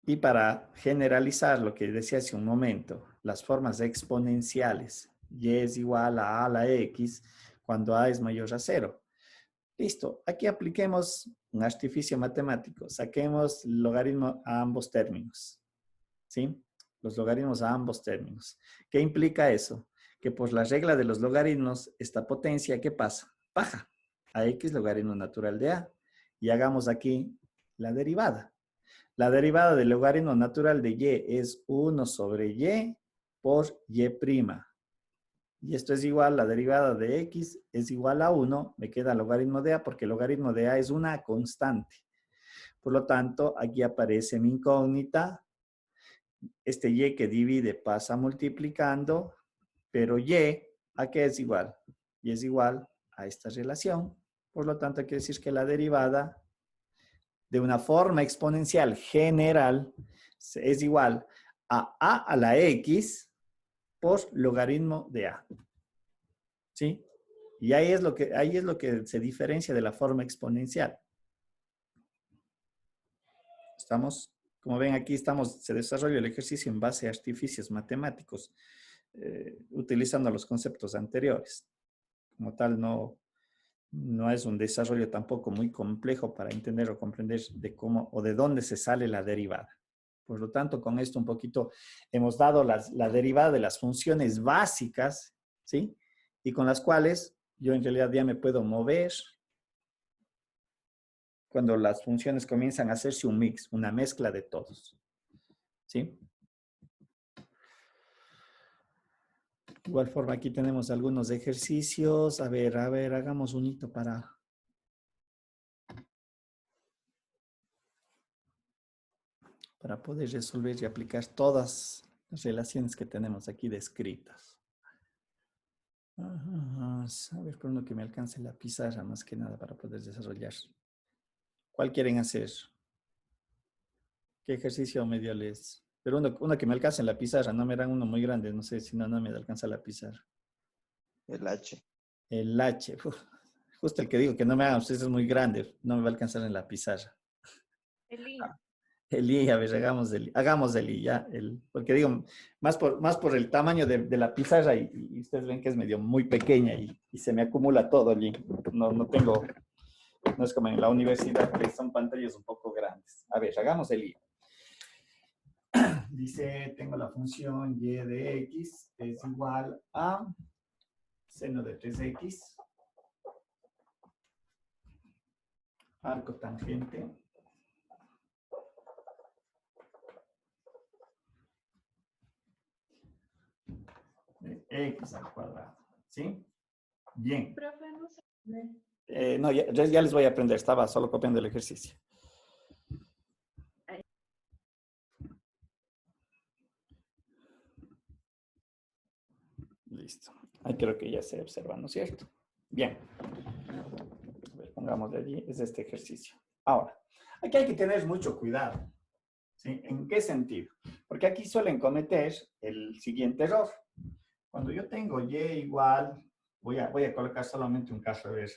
Y para generalizar lo que decía hace un momento, las formas exponenciales, y es igual a la x cuando a es mayor a 0. Listo, aquí apliquemos un artificio matemático, saquemos el logaritmo a ambos términos, ¿sí? Los logaritmos a ambos términos. ¿Qué implica eso? Que por la regla de los logaritmos, esta potencia, ¿qué pasa? Baja a x logaritmo natural de a. Y hagamos aquí la derivada. La derivada del logaritmo natural de y es 1 sobre y por y'. Y esto es igual, la derivada de x es igual a 1, me queda el logaritmo de a porque el logaritmo de a es una constante. Por lo tanto, aquí aparece mi incógnita. Este y que divide pasa multiplicando, pero y, ¿a qué es igual? Y es igual a esta relación. Por lo tanto, quiere decir que la derivada de una forma exponencial general es igual a la x por logaritmo de a. ¿Sí? Y ahí es lo que se diferencia de la forma exponencial. ¿Estamos? Como ven aquí se desarrolla el ejercicio en base a artificios matemáticos, utilizando los conceptos anteriores. Como tal, no es un desarrollo tampoco muy complejo para entender o comprender de cómo o de dónde se sale la derivada. Por lo tanto, con esto un poquito hemos dado la derivada de las funciones básicas, ¿sí? Y con las cuales yo en realidad ya me puedo mover cuando las funciones comienzan a hacerse un mix, una mezcla de todos, ¿sí? De igual forma, aquí tenemos algunos ejercicios. A ver, hagamos un hito para poder resolver y aplicar todas las relaciones que tenemos aquí descritas. A ver, por uno que me alcance la pizarra más que nada para poder desarrollar. ¿Cuál quieren hacer? ¿Qué ejercicio medio les? Pero uno que me alcance en la pizarra, no me dan uno muy grande, no sé si no me alcanza la pizarra. El H. El H, justo el que digo que no me hagan ustedes es muy grande, no me va a alcanzar en la pizarra. El I. El I, a ver, hagamos del I, ya, porque digo, más por el tamaño de la pizarra y ustedes ven que es medio muy pequeña y se me acumula todo allí. No es como en la universidad que son pantallas un poco grandes. A ver, hagamos el I. Dice, tengo la función y de x es igual a seno de 3x, arco tangente, x al cuadrado. ¿Sí? Bien. Profe, no sé. No, ya les voy a aprender. Estaba solo copiando el ejercicio. Listo. Ahí creo que ya se observa, ¿no es cierto? Bien. A ver, pongamos de allí. Es este ejercicio. Ahora, aquí hay que tener mucho cuidado. ¿Sí? ¿En qué sentido? Porque aquí suelen cometer el siguiente error. Cuando yo tengo y igual, voy a colocar solamente un caso. A ver.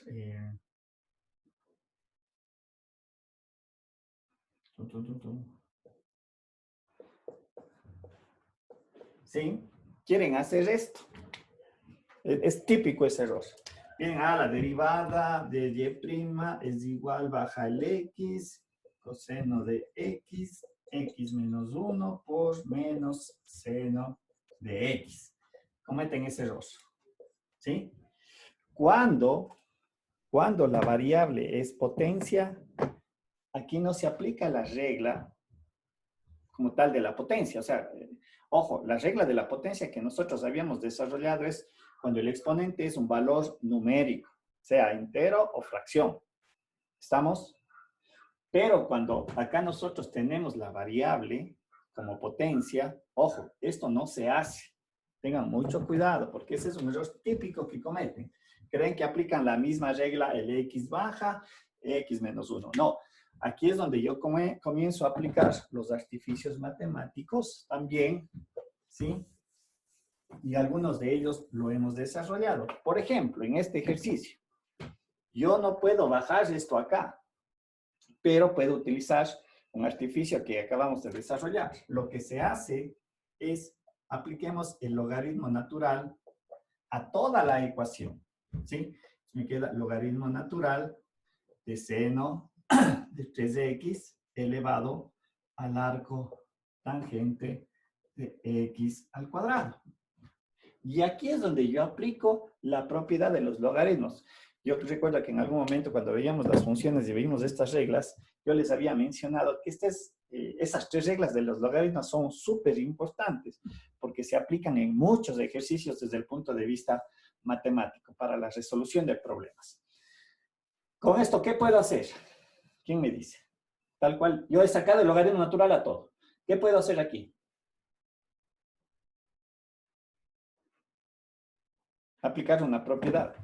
¿Sí? Quieren hacer esto. Es típico ese error. Bien, la derivada de y' es igual baja el x, coseno de x menos 1 por menos seno de x. Cometen ese error. ¿Sí? Cuando la variable es potencia, aquí no se aplica la regla como tal de la potencia. O sea, ojo, la regla de la potencia que nosotros habíamos desarrollado es cuando el exponente es un valor numérico, sea entero o fracción. ¿Estamos? Pero cuando acá nosotros tenemos la variable como potencia, ojo, esto no se hace. Tengan mucho cuidado porque ese es un error típico que cometen. Creen que aplican la misma regla, el x baja, x menos 1. No, aquí es donde yo comienzo a aplicar los artificios matemáticos también, ¿sí? Y algunos de ellos lo hemos desarrollado. Por ejemplo, en este ejercicio, yo no puedo bajar esto acá, pero puedo utilizar un artificio que acabamos de desarrollar. Lo que se hace es apliquemos el logaritmo natural a toda la ecuación, ¿sí? Me queda logaritmo natural de seno de 3x elevado al arco tangente de x al cuadrado. Y aquí es donde yo aplico la propiedad de los logaritmos. Yo recuerdo que en algún momento cuando veíamos las funciones y veíamos estas reglas, yo les había mencionado que esas 3 reglas de los logaritmos son súper importantes porque se aplican en muchos ejercicios desde el punto de vista matemático para la resolución de problemas. Con esto, ¿qué puedo hacer? ¿Quién me dice? Tal cual, yo he sacado el logaritmo natural a todo. ¿Qué puedo hacer aquí? Aplicar una propiedad.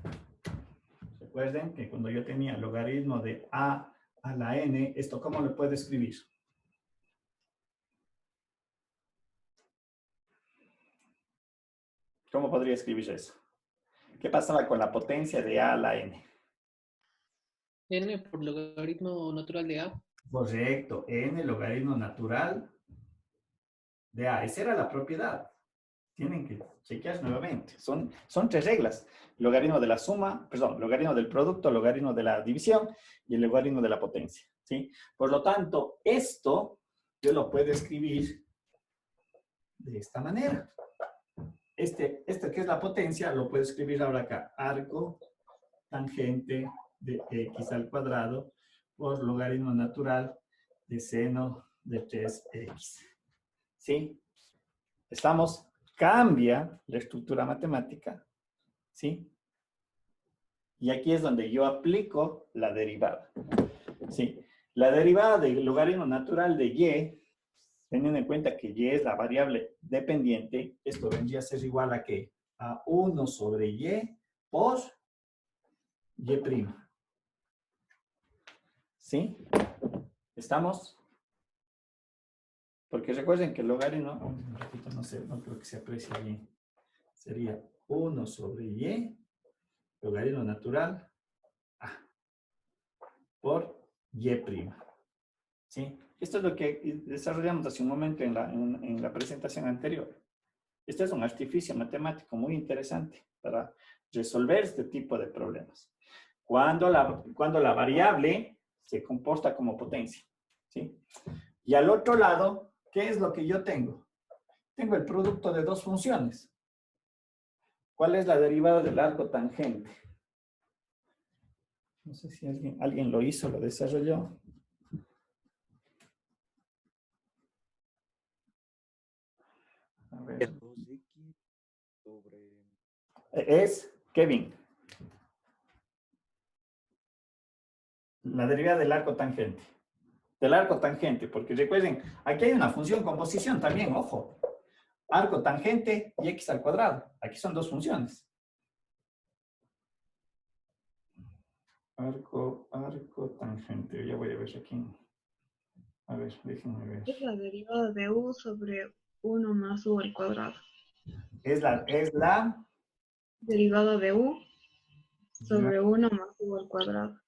Recuerden que cuando yo tenía el logaritmo de a la n, ¿esto cómo lo puedo escribir? ¿Cómo podría escribir eso? ¿Qué pasaba con la potencia de a la n? N por logaritmo natural de A. Correcto, n logaritmo natural de a. Esa era la propiedad. Tienen que chequear nuevamente. Son 3 reglas. Logaritmo de la suma, perdón, logaritmo del producto, logaritmo de la división y el logaritmo de la potencia. ¿Sí? Por lo tanto, esto yo lo puedo escribir de esta manera. Este que es la potencia, lo puedo escribir ahora acá. Arco tangente de x al cuadrado por logaritmo natural de seno de 3x. ¿Sí? ¿Estamos? Cambia la estructura matemática, ¿sí? Y aquí es donde yo aplico la derivada, ¿sí? La derivada del logaritmo natural de y, teniendo en cuenta que y es la variable dependiente, esto vendría a ser igual a ¿qué? A 1 sobre y por y'. ¿Sí? ¿Estamos? Porque recuerden que el logaritmo, un ratito, no sé, no creo que se aprecie bien. Sería 1 sobre y, logaritmo natural, a, por y'. ¿Sí? Esto es lo que desarrollamos hace un momento en la presentación anterior. Este es un artificio matemático muy interesante para resolver este tipo de problemas. Cuando la variable se comporta como potencia. ¿Sí? Y al otro lado, ¿qué es lo que yo tengo? Tengo el producto de 2 funciones. ¿Cuál es la derivada del arco tangente? No sé si alguien lo hizo, lo desarrolló. A ver. 2x sobre Es, Kevin, la derivada del arco tangente. Del arco tangente, porque recuerden, aquí hay una función con posición también, ojo. Arco tangente y x al cuadrado. Aquí son dos funciones. Arco tangente. Ya voy a ver aquí. A ver, déjenme ver. Es la derivada de u sobre 1 más u al cuadrado. Es la Derivada de u sobre 1 más u al cuadrado.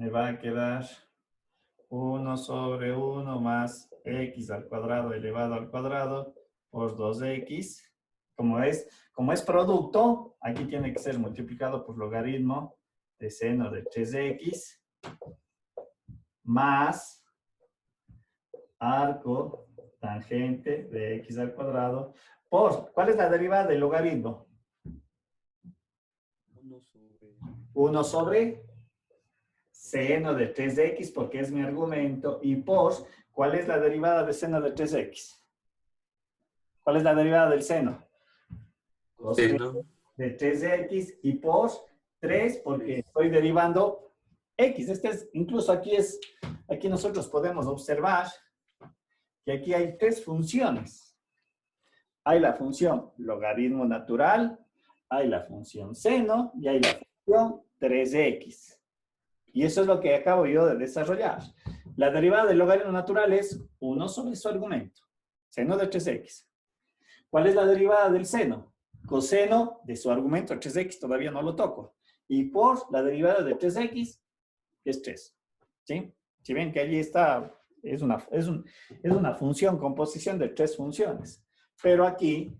me va a quedar 1 sobre 1 más x al cuadrado elevado al cuadrado por 2x. Como es producto, aquí tiene que ser multiplicado por logaritmo de seno de 3x más arco tangente de x al cuadrado por, ¿cuál es la derivada del logaritmo? 1 sobre seno de 3x, porque es mi argumento, y por, ¿cuál es la derivada de seno de 3x? ¿Cuál es la derivada del seno? Coseno de 3x, y por 3, porque estoy derivando x. Incluso aquí nosotros podemos observar que aquí hay tres funciones. Hay la función logaritmo natural, hay la función seno y hay la función 3x. Y eso es lo que acabo yo de desarrollar. La derivada del logaritmo natural es 1 sobre su argumento, seno de 3x. ¿Cuál es la derivada del seno? Coseno de su argumento 3x, todavía no lo toco. Y por la derivada de 3x es 3. ¿Sí? Si ven que allí está, es una función con posición de tres funciones. Pero aquí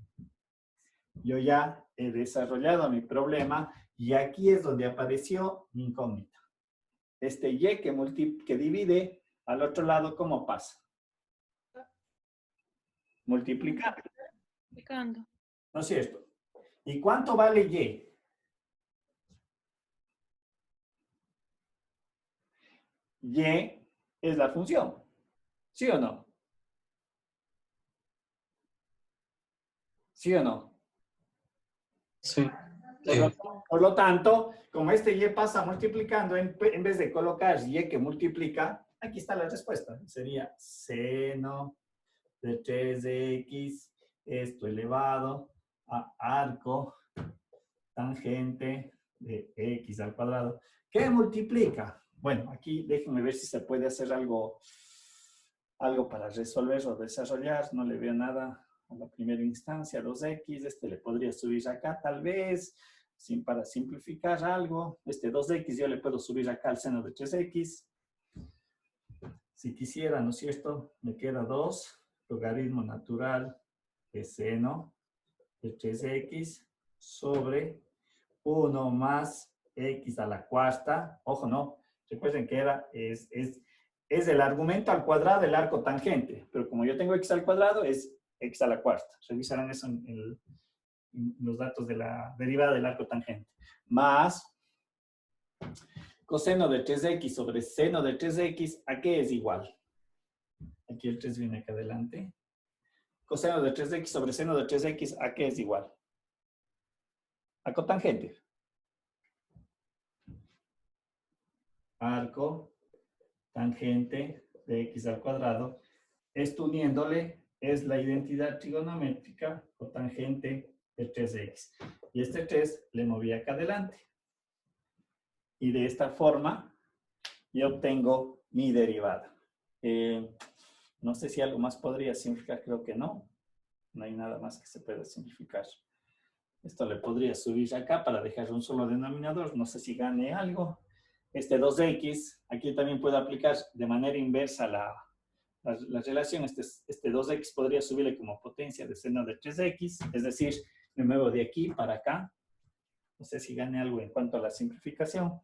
yo ya he desarrollado mi problema y aquí es donde apareció mi incógnita. Este y que divide al otro lado, ¿cómo pasa? Multiplicando. Multiplicando. ¿No es cierto? ¿Y cuánto vale y? Y es la función. ¿Sí o no? ¿Sí o no? Sí. Por lo tanto, como este y pasa multiplicando, en vez de colocar y que multiplica, aquí está la respuesta. Sería seno de 3x, esto elevado a arco tangente de x al cuadrado. ¿Qué multiplica? Bueno, aquí déjenme ver si se puede hacer algo para resolver o desarrollar. No le veo nada a la primera instancia. 2x, le podría subir acá tal vez, para simplificar algo. 2x yo le puedo subir acá al seno de 3x. Si quisiera, ¿no es cierto? Me queda 2, logaritmo natural de seno de 3x sobre 1 más x a la cuarta. Ojo, no. Recuerden que es el argumento al cuadrado del arco tangente. Pero como yo tengo x al cuadrado, es x a la cuarta. Revisarán eso en los datos de la derivada del arco tangente. Más coseno de 3x sobre seno de 3x, ¿a qué es igual? Aquí el 3 viene acá adelante. Coseno de 3x sobre seno de 3x, ¿a qué es igual? A cotangente. Arco tangente de x al cuadrado. Esto uniéndole es la identidad trigonométrica cotangente de 3x. Y este 3 le moví acá adelante. Y de esta forma yo obtengo mi derivada. No sé si algo más podría simplificar, creo que no. No hay nada más que se pueda simplificar. Esto le podría subir acá para dejar un solo denominador. No sé si gane algo. 2x, aquí también puedo aplicar de manera inversa la relación. Este 2x podría subirle como potencia de seno de 3x. Es decir, me muevo de aquí para acá. No sé si gane algo en cuanto a la simplificación.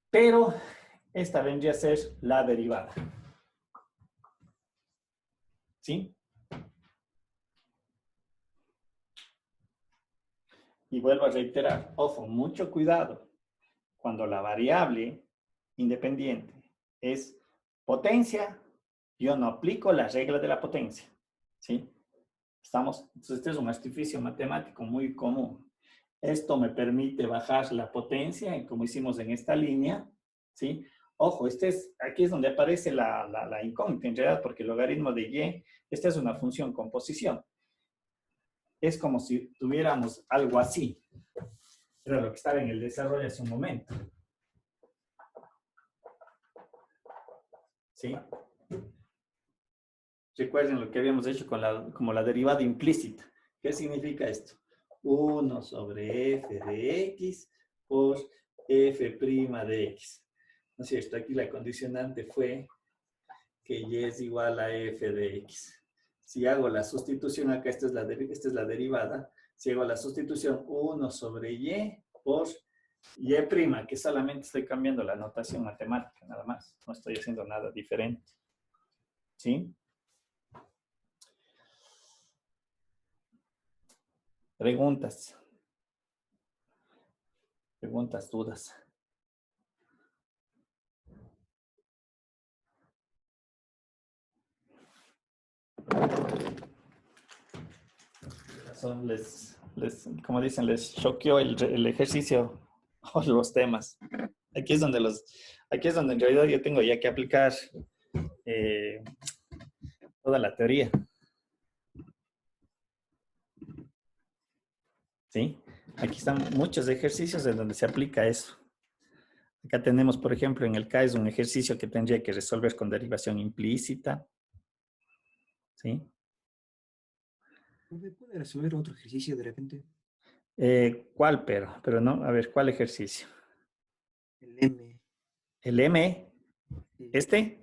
Pero esta vendría a ser la derivada. ¿Sí? Y vuelvo a reiterar, ojo, mucho cuidado. Cuando la variable independiente es potencia yo no aplico la regla de la potencia, ¿sí? Entonces este es un artificio matemático muy común. Esto me permite bajar la potencia, como hicimos en esta línea, ¿sí? Ojo, aquí es donde aparece la incógnita en realidad, porque el logaritmo de y, esta es una función con posición. Es como si tuviéramos algo así. Era lo que estaba en el desarrollo hace un momento. ¿Sí? Recuerden lo que habíamos hecho como la derivada implícita. ¿Qué significa esto? 1 sobre f de x por f' de x. ¿No es cierto? Aquí la condicionante fue que y es igual a f de x. Si hago la sustitución acá, esta es la derivada. Si hago la sustitución 1 sobre y por y', que solamente estoy cambiando la notación matemática, nada más. No estoy haciendo nada diferente. ¿Sí? Preguntas. Preguntas, dudas. Como dicen, les choqueó el ejercicio o los temas. Aquí es donde en realidad yo tengo ya que aplicar toda la teoría. ¿Sí? Aquí están muchos ejercicios en donde se aplica eso. Acá tenemos, por ejemplo, en el CAES un ejercicio que tendría que resolver con derivación implícita. ¿Sí? ¿Me puede resolver otro ejercicio de repente? ¿Cuál, pero no? A ver, ¿cuál ejercicio? El M. ¿El M? Sí. ¿Este?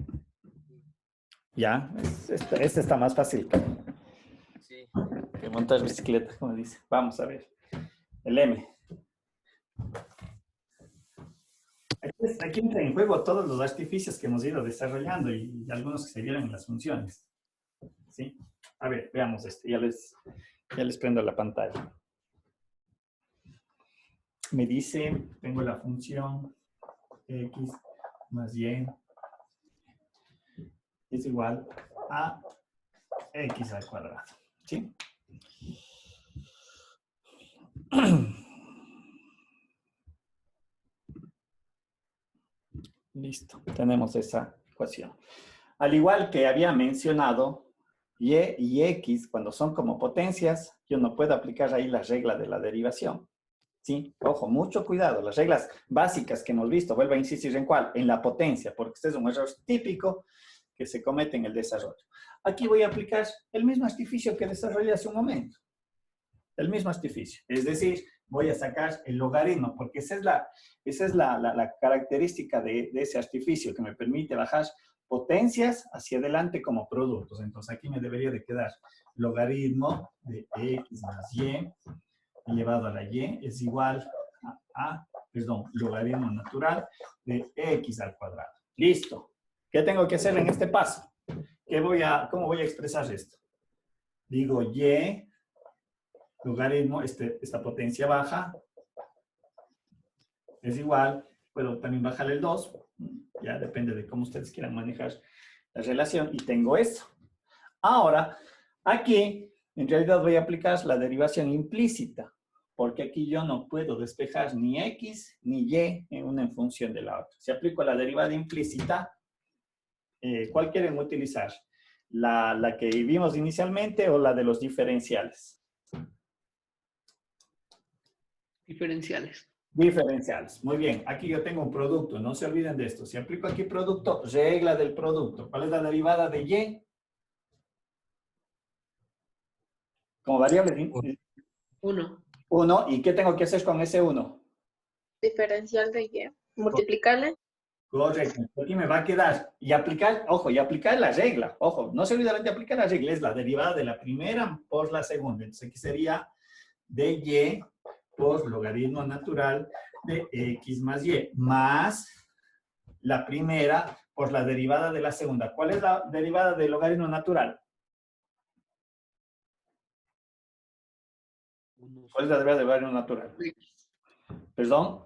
Ya, este está más fácil Sí. que montar bicicleta, como dice. Vamos a ver. El M. Aquí entra en juego todos los artificios que hemos ido desarrollando y algunos que se vieron en las funciones. ¿Sí? A ver, veamos esto. Ya les prendo la pantalla. Me dice, tengo la función x más y es igual a x al cuadrado. ¿Sí? Listo, tenemos esa ecuación. Al igual que había mencionado, y y x, cuando son como potencias, yo no puedo aplicar ahí la regla de la derivación. ¿Sí? Ojo, mucho cuidado. Las reglas básicas que hemos visto, vuelvo a insistir en cuál, en la potencia, porque este es un error típico que se comete en el desarrollo. Aquí voy a aplicar el mismo artificio que desarrollé hace un momento. El mismo artificio. Es decir, voy a sacar el logaritmo, porque esa es la característica de ese artificio que me permite bajar potencias hacia adelante como productos. Entonces aquí me debería de quedar logaritmo de x más y elevado a la y es igual a logaritmo natural de x al cuadrado. Listo. ¿Qué tengo que hacer en este paso? ¿Cómo voy a expresar esto? Digo y logaritmo, esta potencia baja, es igual, puedo también bajar el 2, ya depende de cómo ustedes quieran manejar la relación, y tengo eso. Ahora, aquí, en realidad voy a aplicar la derivación implícita, porque aquí yo no puedo despejar ni x ni y en una en función de la otra. Si aplico la derivada implícita, ¿cuál quieren utilizar? ¿La que vimos inicialmente o la de los diferenciales? Diferenciales. Diferenciales. Muy bien. Aquí yo tengo un producto. No se olviden de esto. Si aplico aquí producto, regla del producto. ¿Cuál es la derivada de y? Como variable. 1. 1. ¿Y qué tengo que hacer con ese 1? Diferencial de y. Multiplicarle. Correcto. Aquí me va a quedar. Y aplicar, ojo, y aplicar la regla. Ojo, no se olviden de aplicar la regla. Es la derivada de la primera por la segunda. Entonces aquí sería de y por logaritmo natural de x más y, más la primera por la derivada de la segunda. ¿Cuál es la derivada del logaritmo natural? ¿Cuál es la derivada del logaritmo natural? ¿Perdón?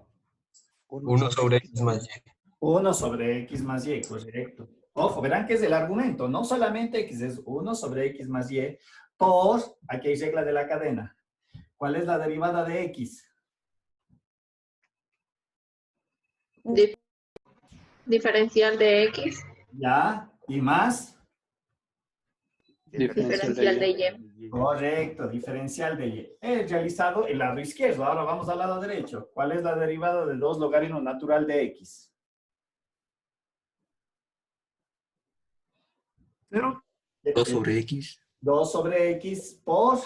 1 sobre x más y. 1 sobre x más y, correcto. Ojo, verán que es el argumento. No solamente x es 1 sobre x más y por, aquí hay regla de la cadena. ¿Cuál es la derivada de x? Diferencial de X. Ya, y más. Diferencial de Y. Correcto, diferencial de y. He realizado el lado izquierdo, ahora vamos al lado derecho. ¿Cuál es la derivada de 2 logaritmo natural de x? 0. 2 sobre X. 2 sobre x por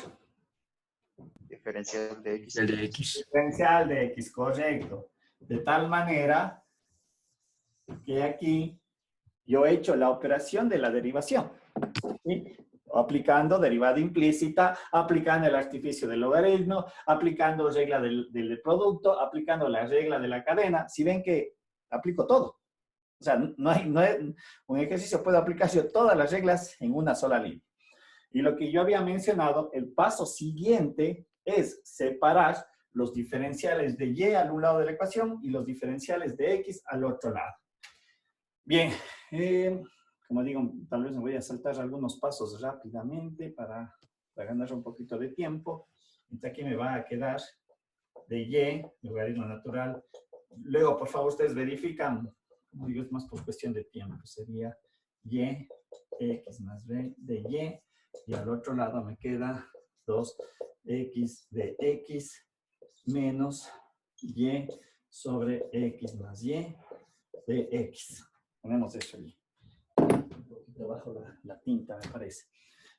Diferencial de X. El de X. diferencial de x, correcto. De tal manera que aquí yo he hecho la operación de la derivación. ¿Sí? Aplicando derivada implícita, aplicando el artificio del logaritmo, aplicando regla del producto, aplicando la regla de la cadena. Si ven que aplico todo. O sea, un ejercicio puede aplicarse todas las reglas en una sola línea. Y lo que yo había mencionado, el paso siguiente es separar los diferenciales de y al un lado de la ecuación y los diferenciales de x al otro lado. Bien, como digo, tal vez me voy a saltar algunos pasos rápidamente para ganar un poquito de tiempo. Entonces aquí me va a quedar de y, logaritmo natural. Luego, por favor, ustedes verifican, como digo, es más por cuestión de tiempo. Sería y, x más b de y al otro lado me queda 2x de x menos y sobre x más y de x. Ponemos eso allí. Un poquito abajo la tinta, me parece.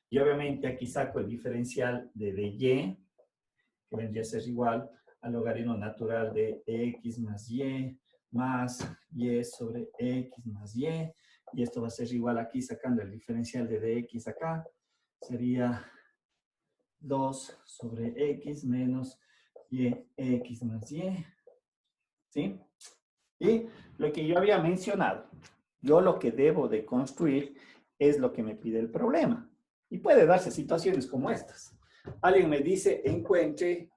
Y obviamente aquí saco el diferencial de y, que vendría a ser igual al logaritmo natural de x más y sobre x más y. Y esto va a ser igual aquí, sacando el diferencial de dx acá. Sería 2 sobre x menos y x más y. ¿Sí? Y lo que yo había mencionado, yo lo que debo de construir es lo que me pide el problema. Y puede darse situaciones como estas. Alguien me dice, encuentre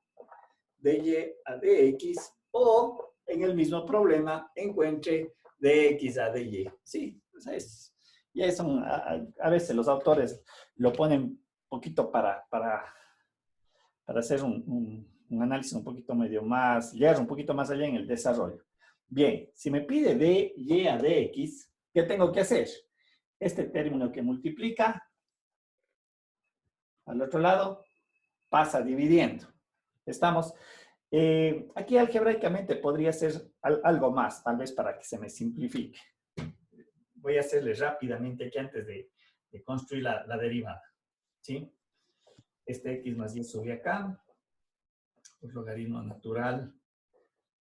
de y a dx, o en el mismo problema, encuentre de x a dy. Sí, pues ya son, a veces los autores lo ponen un poquito para hacer un análisis un poquito medio más, llegar un poquito más allá en el desarrollo. Bien, si me pide de y a dx, ¿qué tengo que hacer? Este término que multiplica, al otro lado, pasa dividiendo. Estamos. Aquí algebraicamente podría ser algo más, tal vez para que se me simplifique. Voy a hacerle rápidamente aquí antes de construir la derivada. ¿Sí? Este x más y sube acá. Pues logaritmo natural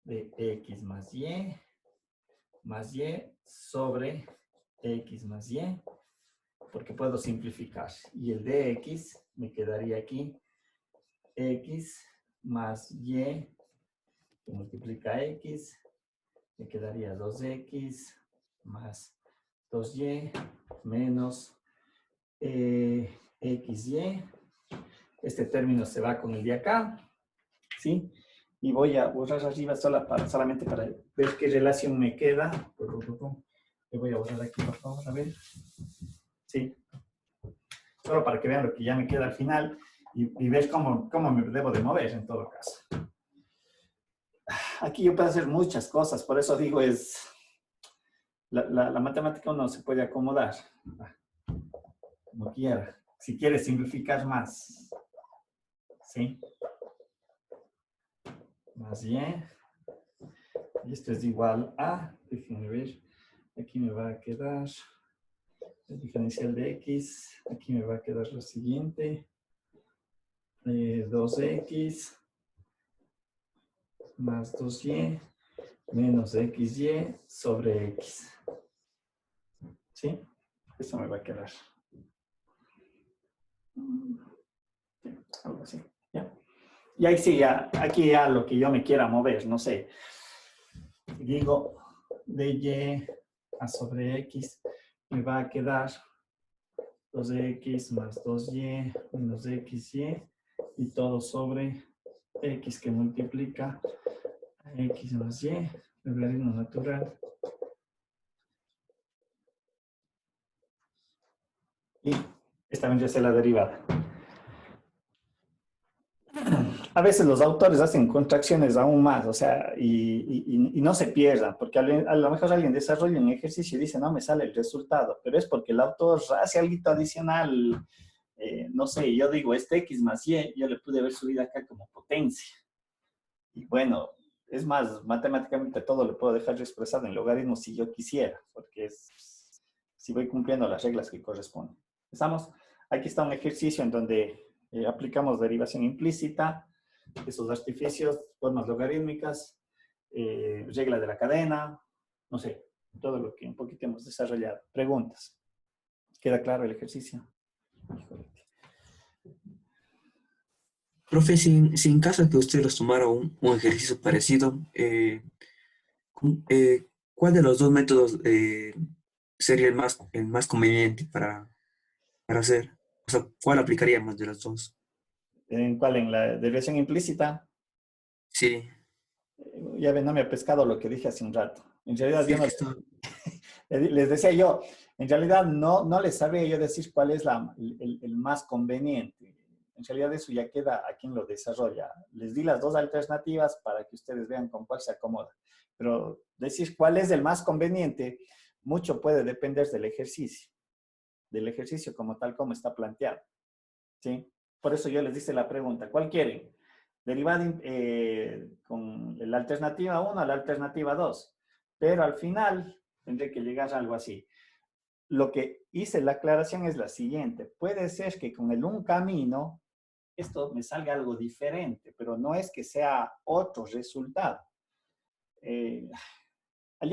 de x más y sobre x más y, porque puedo simplificar. Y el de x me quedaría aquí, x más y, que multiplica x, me quedaría 2x más 2y menos xy. Este término se va con el de acá, ¿sí? Y voy a borrar arriba solamente para ver qué relación me queda. Le voy a borrar aquí, por favor, a ver. Sí. Solo para que vean lo que ya me queda al final y ver cómo me debo de mover en todo caso. Aquí yo puedo hacer muchas cosas, por eso digo la matemática uno se puede acomodar como quiera. Si quiere simplificar más. ¿Sí? Más y esto es igual a, déjenme ver, aquí me va a quedar el diferencial de x, aquí me va a quedar lo siguiente, 2x más 2y menos xy sobre x. ¿Sí? Eso me va a quedar. Sí, algo así. ¿Ya? Y ahí sí, aquí ya lo que yo me quiera mover, no sé. Digo, de y a sobre x me va a quedar 2x más 2y menos xy y todo sobre x que multiplica x más y, logaritmo natural Y esta vendría a ser la derivada. A veces los autores hacen contracciones aún más, o sea, y no se pierdan, porque a lo mejor alguien desarrolla un ejercicio y dice, no me sale el resultado, pero es porque el autor hace algo adicional, no sé, yo digo, este X más Y, yo le pude haber subido acá como potencia. Y bueno, es más, matemáticamente todo lo puedo dejar expresado en logaritmos si yo quisiera, porque si voy cumpliendo las reglas que corresponden. ¿Estamos? Aquí está un ejercicio en donde aplicamos derivación implícita, esos artificios, formas logarítmicas, regla de la cadena, no sé, todo lo que un poquito hemos desarrollado. Preguntas. ¿Queda claro el ejercicio? Profe, si en caso de que usted los tomara un ejercicio parecido, ¿cuál de los dos métodos sería el más conveniente para hacer? O sea, ¿cuál aplicaríamos de los dos? ¿En cuál? ¿En la derivación implícita? Sí. Ya ven, no me ha pescado lo que dije hace un rato. En realidad, Sí, yo no, les decía yo, en realidad no les sabría yo decir cuál es el más conveniente. En realidad eso ya queda a quien lo desarrolla. Les di las dos alternativas para que ustedes vean con cuál se acomoda. Pero decir cuál es el más conveniente, mucho puede depender del ejercicio como tal como está planteado. ¿Sí? Por eso yo les hice la pregunta, ¿cuál quieren? Derivada con la alternativa 1 a la alternativa 2. Pero al final tendré que llegar a algo así. Lo que hice la aclaración es la siguiente. Puede ser que con el un camino esto me salga algo diferente, pero no es que sea otro resultado. Allí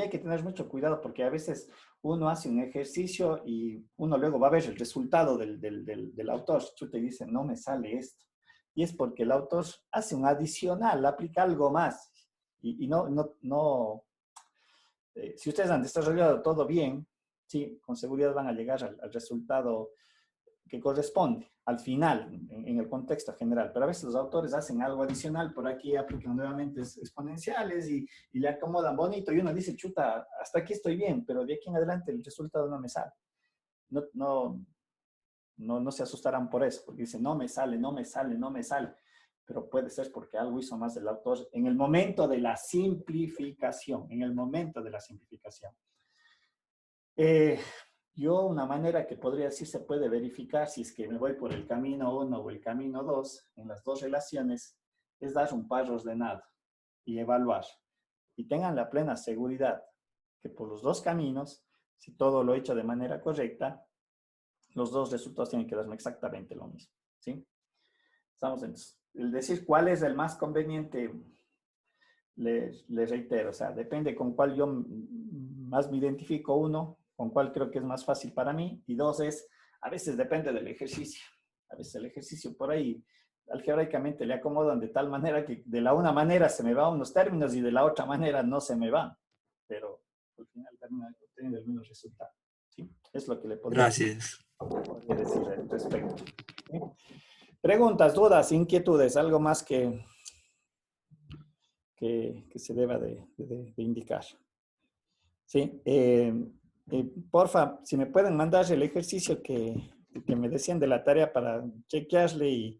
hay que tener mucho cuidado porque a veces uno hace un ejercicio y uno luego va a ver el resultado del autor. Chuta, y dice, no me sale esto. Y es porque el autor hace un adicional, aplica algo más. Y si ustedes han desarrollado todo bien, sí, con seguridad van a llegar al resultado que corresponde al final, en el contexto general. Pero a veces los autores hacen algo adicional, por aquí aplican nuevamente exponenciales y le acomodan bonito y uno dice, chuta, hasta aquí estoy bien, pero de aquí en adelante el resultado no me sale. No se asustarán por eso, porque dicen, no me sale. Pero puede ser porque algo hizo más el autor en el momento de la simplificación, Yo, una manera que podría decir se puede verificar si es que me voy por el camino 1 o el camino 2 en las dos relaciones, es dar un par ordenado y evaluar. Y tengan la plena seguridad que por los dos caminos, si todo lo he hecho de manera correcta, los dos resultados tienen que darme exactamente lo mismo. ¿Sí? Estamos en el decir cuál es el más conveniente, les reitero, o sea, depende con cuál yo más me identifico, uno, con cuál creo que es más fácil para mí, y dos es, a veces depende del ejercicio. A veces el ejercicio por ahí, algebraicamente le acomodan de tal manera que de la una manera se me van unos términos y de la otra manera no se me van. Pero al final termina obteniendo el mismo resultado. ¿Sí? Es lo que le podría decir al respecto. ¿Sí? Preguntas, dudas, inquietudes, algo más que se deba de indicar. ¿Sí? Porfa, si me pueden mandar el ejercicio que me decían de la tarea para chequearle y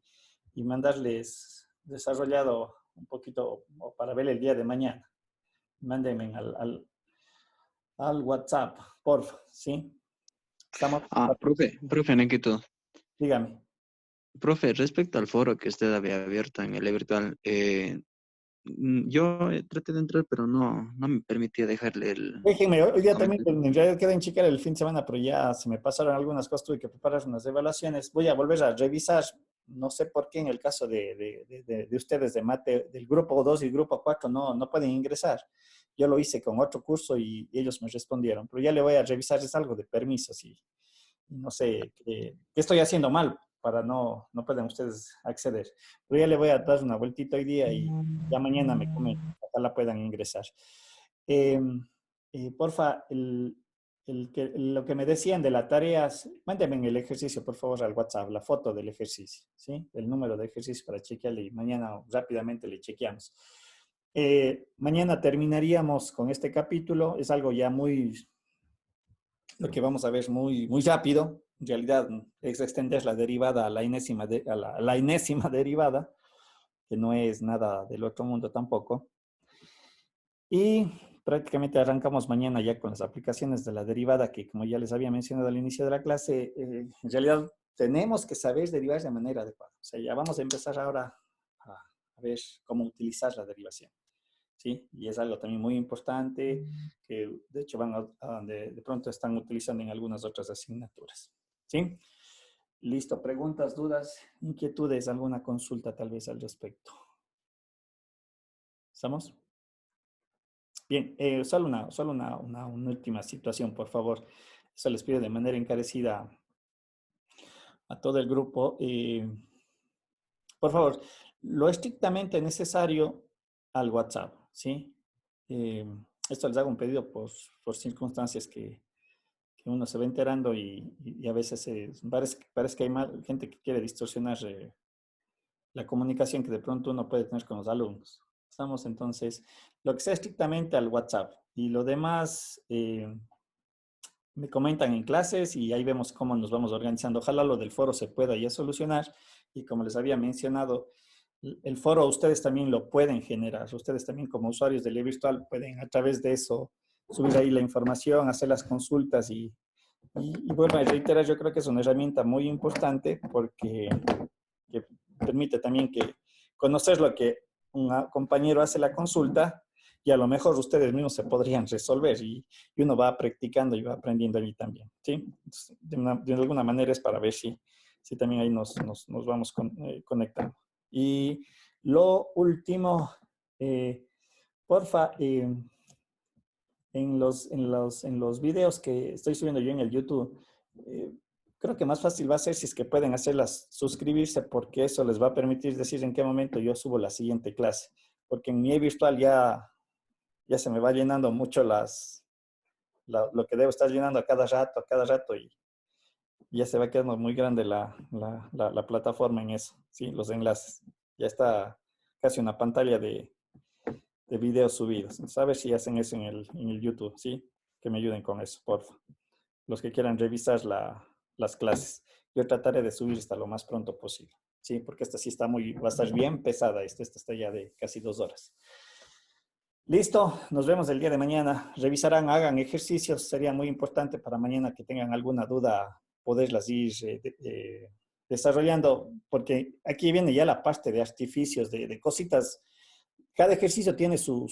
mandarles desarrollado un poquito o para ver el día de mañana. Mándenme al WhatsApp, porfa, ¿sí? ¿Estamos? Profe, una inquietud. Dígame. Profe, respecto al foro que usted había abierto en el virtual, yo traté de entrar, pero no me permitía dejarle el... Déjenme, hoy día también, en realidad quedé en checar el fin de semana, pero ya se me pasaron algunas cosas, tuve que preparar unas evaluaciones. Voy a volver a revisar, no sé por qué en el caso de ustedes de mate, del grupo 2 y grupo 4 no pueden ingresar. Yo lo hice con otro curso y ellos me respondieron, pero ya le voy a revisar, es algo de permisos y no sé qué estoy haciendo mal para no puedan ustedes acceder. Pero ya le voy a dar una vueltita hoy día y ya mañana me comentan, ojalá puedan ingresar. Porfa, lo que me decían de las tareas, mándenme en el ejercicio, por favor, al WhatsApp, la foto del ejercicio, ¿sí? El número de ejercicio para chequearle y mañana rápidamente le chequeamos. Mañana terminaríamos con este capítulo, es algo ya lo que vamos a ver muy rápido, en realidad es extender la derivada a la enésima, a la enésima derivada, que no es nada del otro mundo tampoco. Y prácticamente arrancamos mañana ya con las aplicaciones de la derivada, que como ya les había mencionado al inicio de la clase, en realidad tenemos que saber derivar de manera adecuada. O sea, ya vamos a empezar ahora a ver cómo utilizar la derivación. ¿Sí? Y es algo también muy importante que de hecho de pronto están utilizando en algunas otras asignaturas. ¿Sí? Listo, preguntas, dudas, inquietudes, alguna consulta tal vez al respecto. ¿Estamos? Bien, solo una última situación, por favor. Eso les pido de manera encarecida a todo el grupo. Por favor, lo estrictamente necesario al WhatsApp, ¿sí? Esto les hago un pedido por circunstancias que uno se va enterando y a veces parece que hay gente que quiere distorsionar la comunicación que de pronto uno puede tener con los alumnos. Estamos entonces, lo que sea estrictamente al WhatsApp y lo demás me comentan en clases y ahí vemos cómo nos vamos organizando. Ojalá lo del foro se pueda ya solucionar y como les había mencionado, el foro ustedes también lo pueden generar. Ustedes también como usuarios de Ley Virtual pueden a través de eso subir ahí la información, hacer las consultas y bueno, reiterar, yo creo que es una herramienta muy importante porque que permite también que conocer lo que un compañero hace la consulta y a lo mejor ustedes mismos se podrían resolver y uno va practicando y va aprendiendo allí también, ¿sí? Entonces, de alguna manera es para ver si también ahí nos vamos conectando. Y lo último, porfa, en los videos que estoy subiendo yo en el YouTube, creo que más fácil va a ser si es que pueden hacerlas suscribirse, porque eso les va a permitir decir en qué momento yo subo la siguiente clase. Porque en mi virtual ya se me va llenando mucho lo que debo estar llenando a cada rato y ya se va quedando muy grande la plataforma en eso, ¿sí? Los enlaces. Ya está casi una pantalla de videos subidos. Entonces, a ver si hacen eso en el YouTube, ¿sí? Que me ayuden con eso, por favor. Los que quieran revisar las clases. Yo trataré de subir hasta lo más pronto posible, ¿sí? Porque esta sí va a estar bien pesada. Esta está ya de casi 2 horas. Listo, nos vemos el día de mañana. Revisarán, hagan ejercicios. Sería muy importante para mañana que tengan alguna duda, poderlas ir desarrollando, porque aquí viene ya la parte de artificios, de cositas. Cada ejercicio tiene su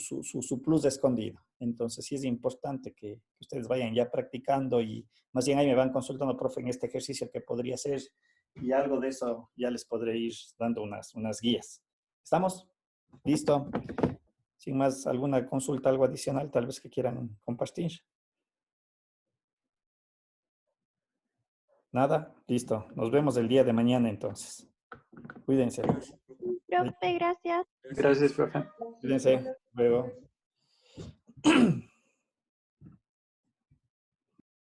plus escondido. Entonces, sí es importante que ustedes vayan ya practicando y más bien ahí me van consultando, profe, en este ejercicio que podría ser y algo de eso ya les podré ir dando unas guías. ¿Estamos? Listo. Sin más, alguna consulta, algo adicional tal vez que quieran compartir. ¿Nada? Listo. Nos vemos el día de mañana entonces. Cuídense. Profe, gracias. Gracias, profe. Cuídense. Luego.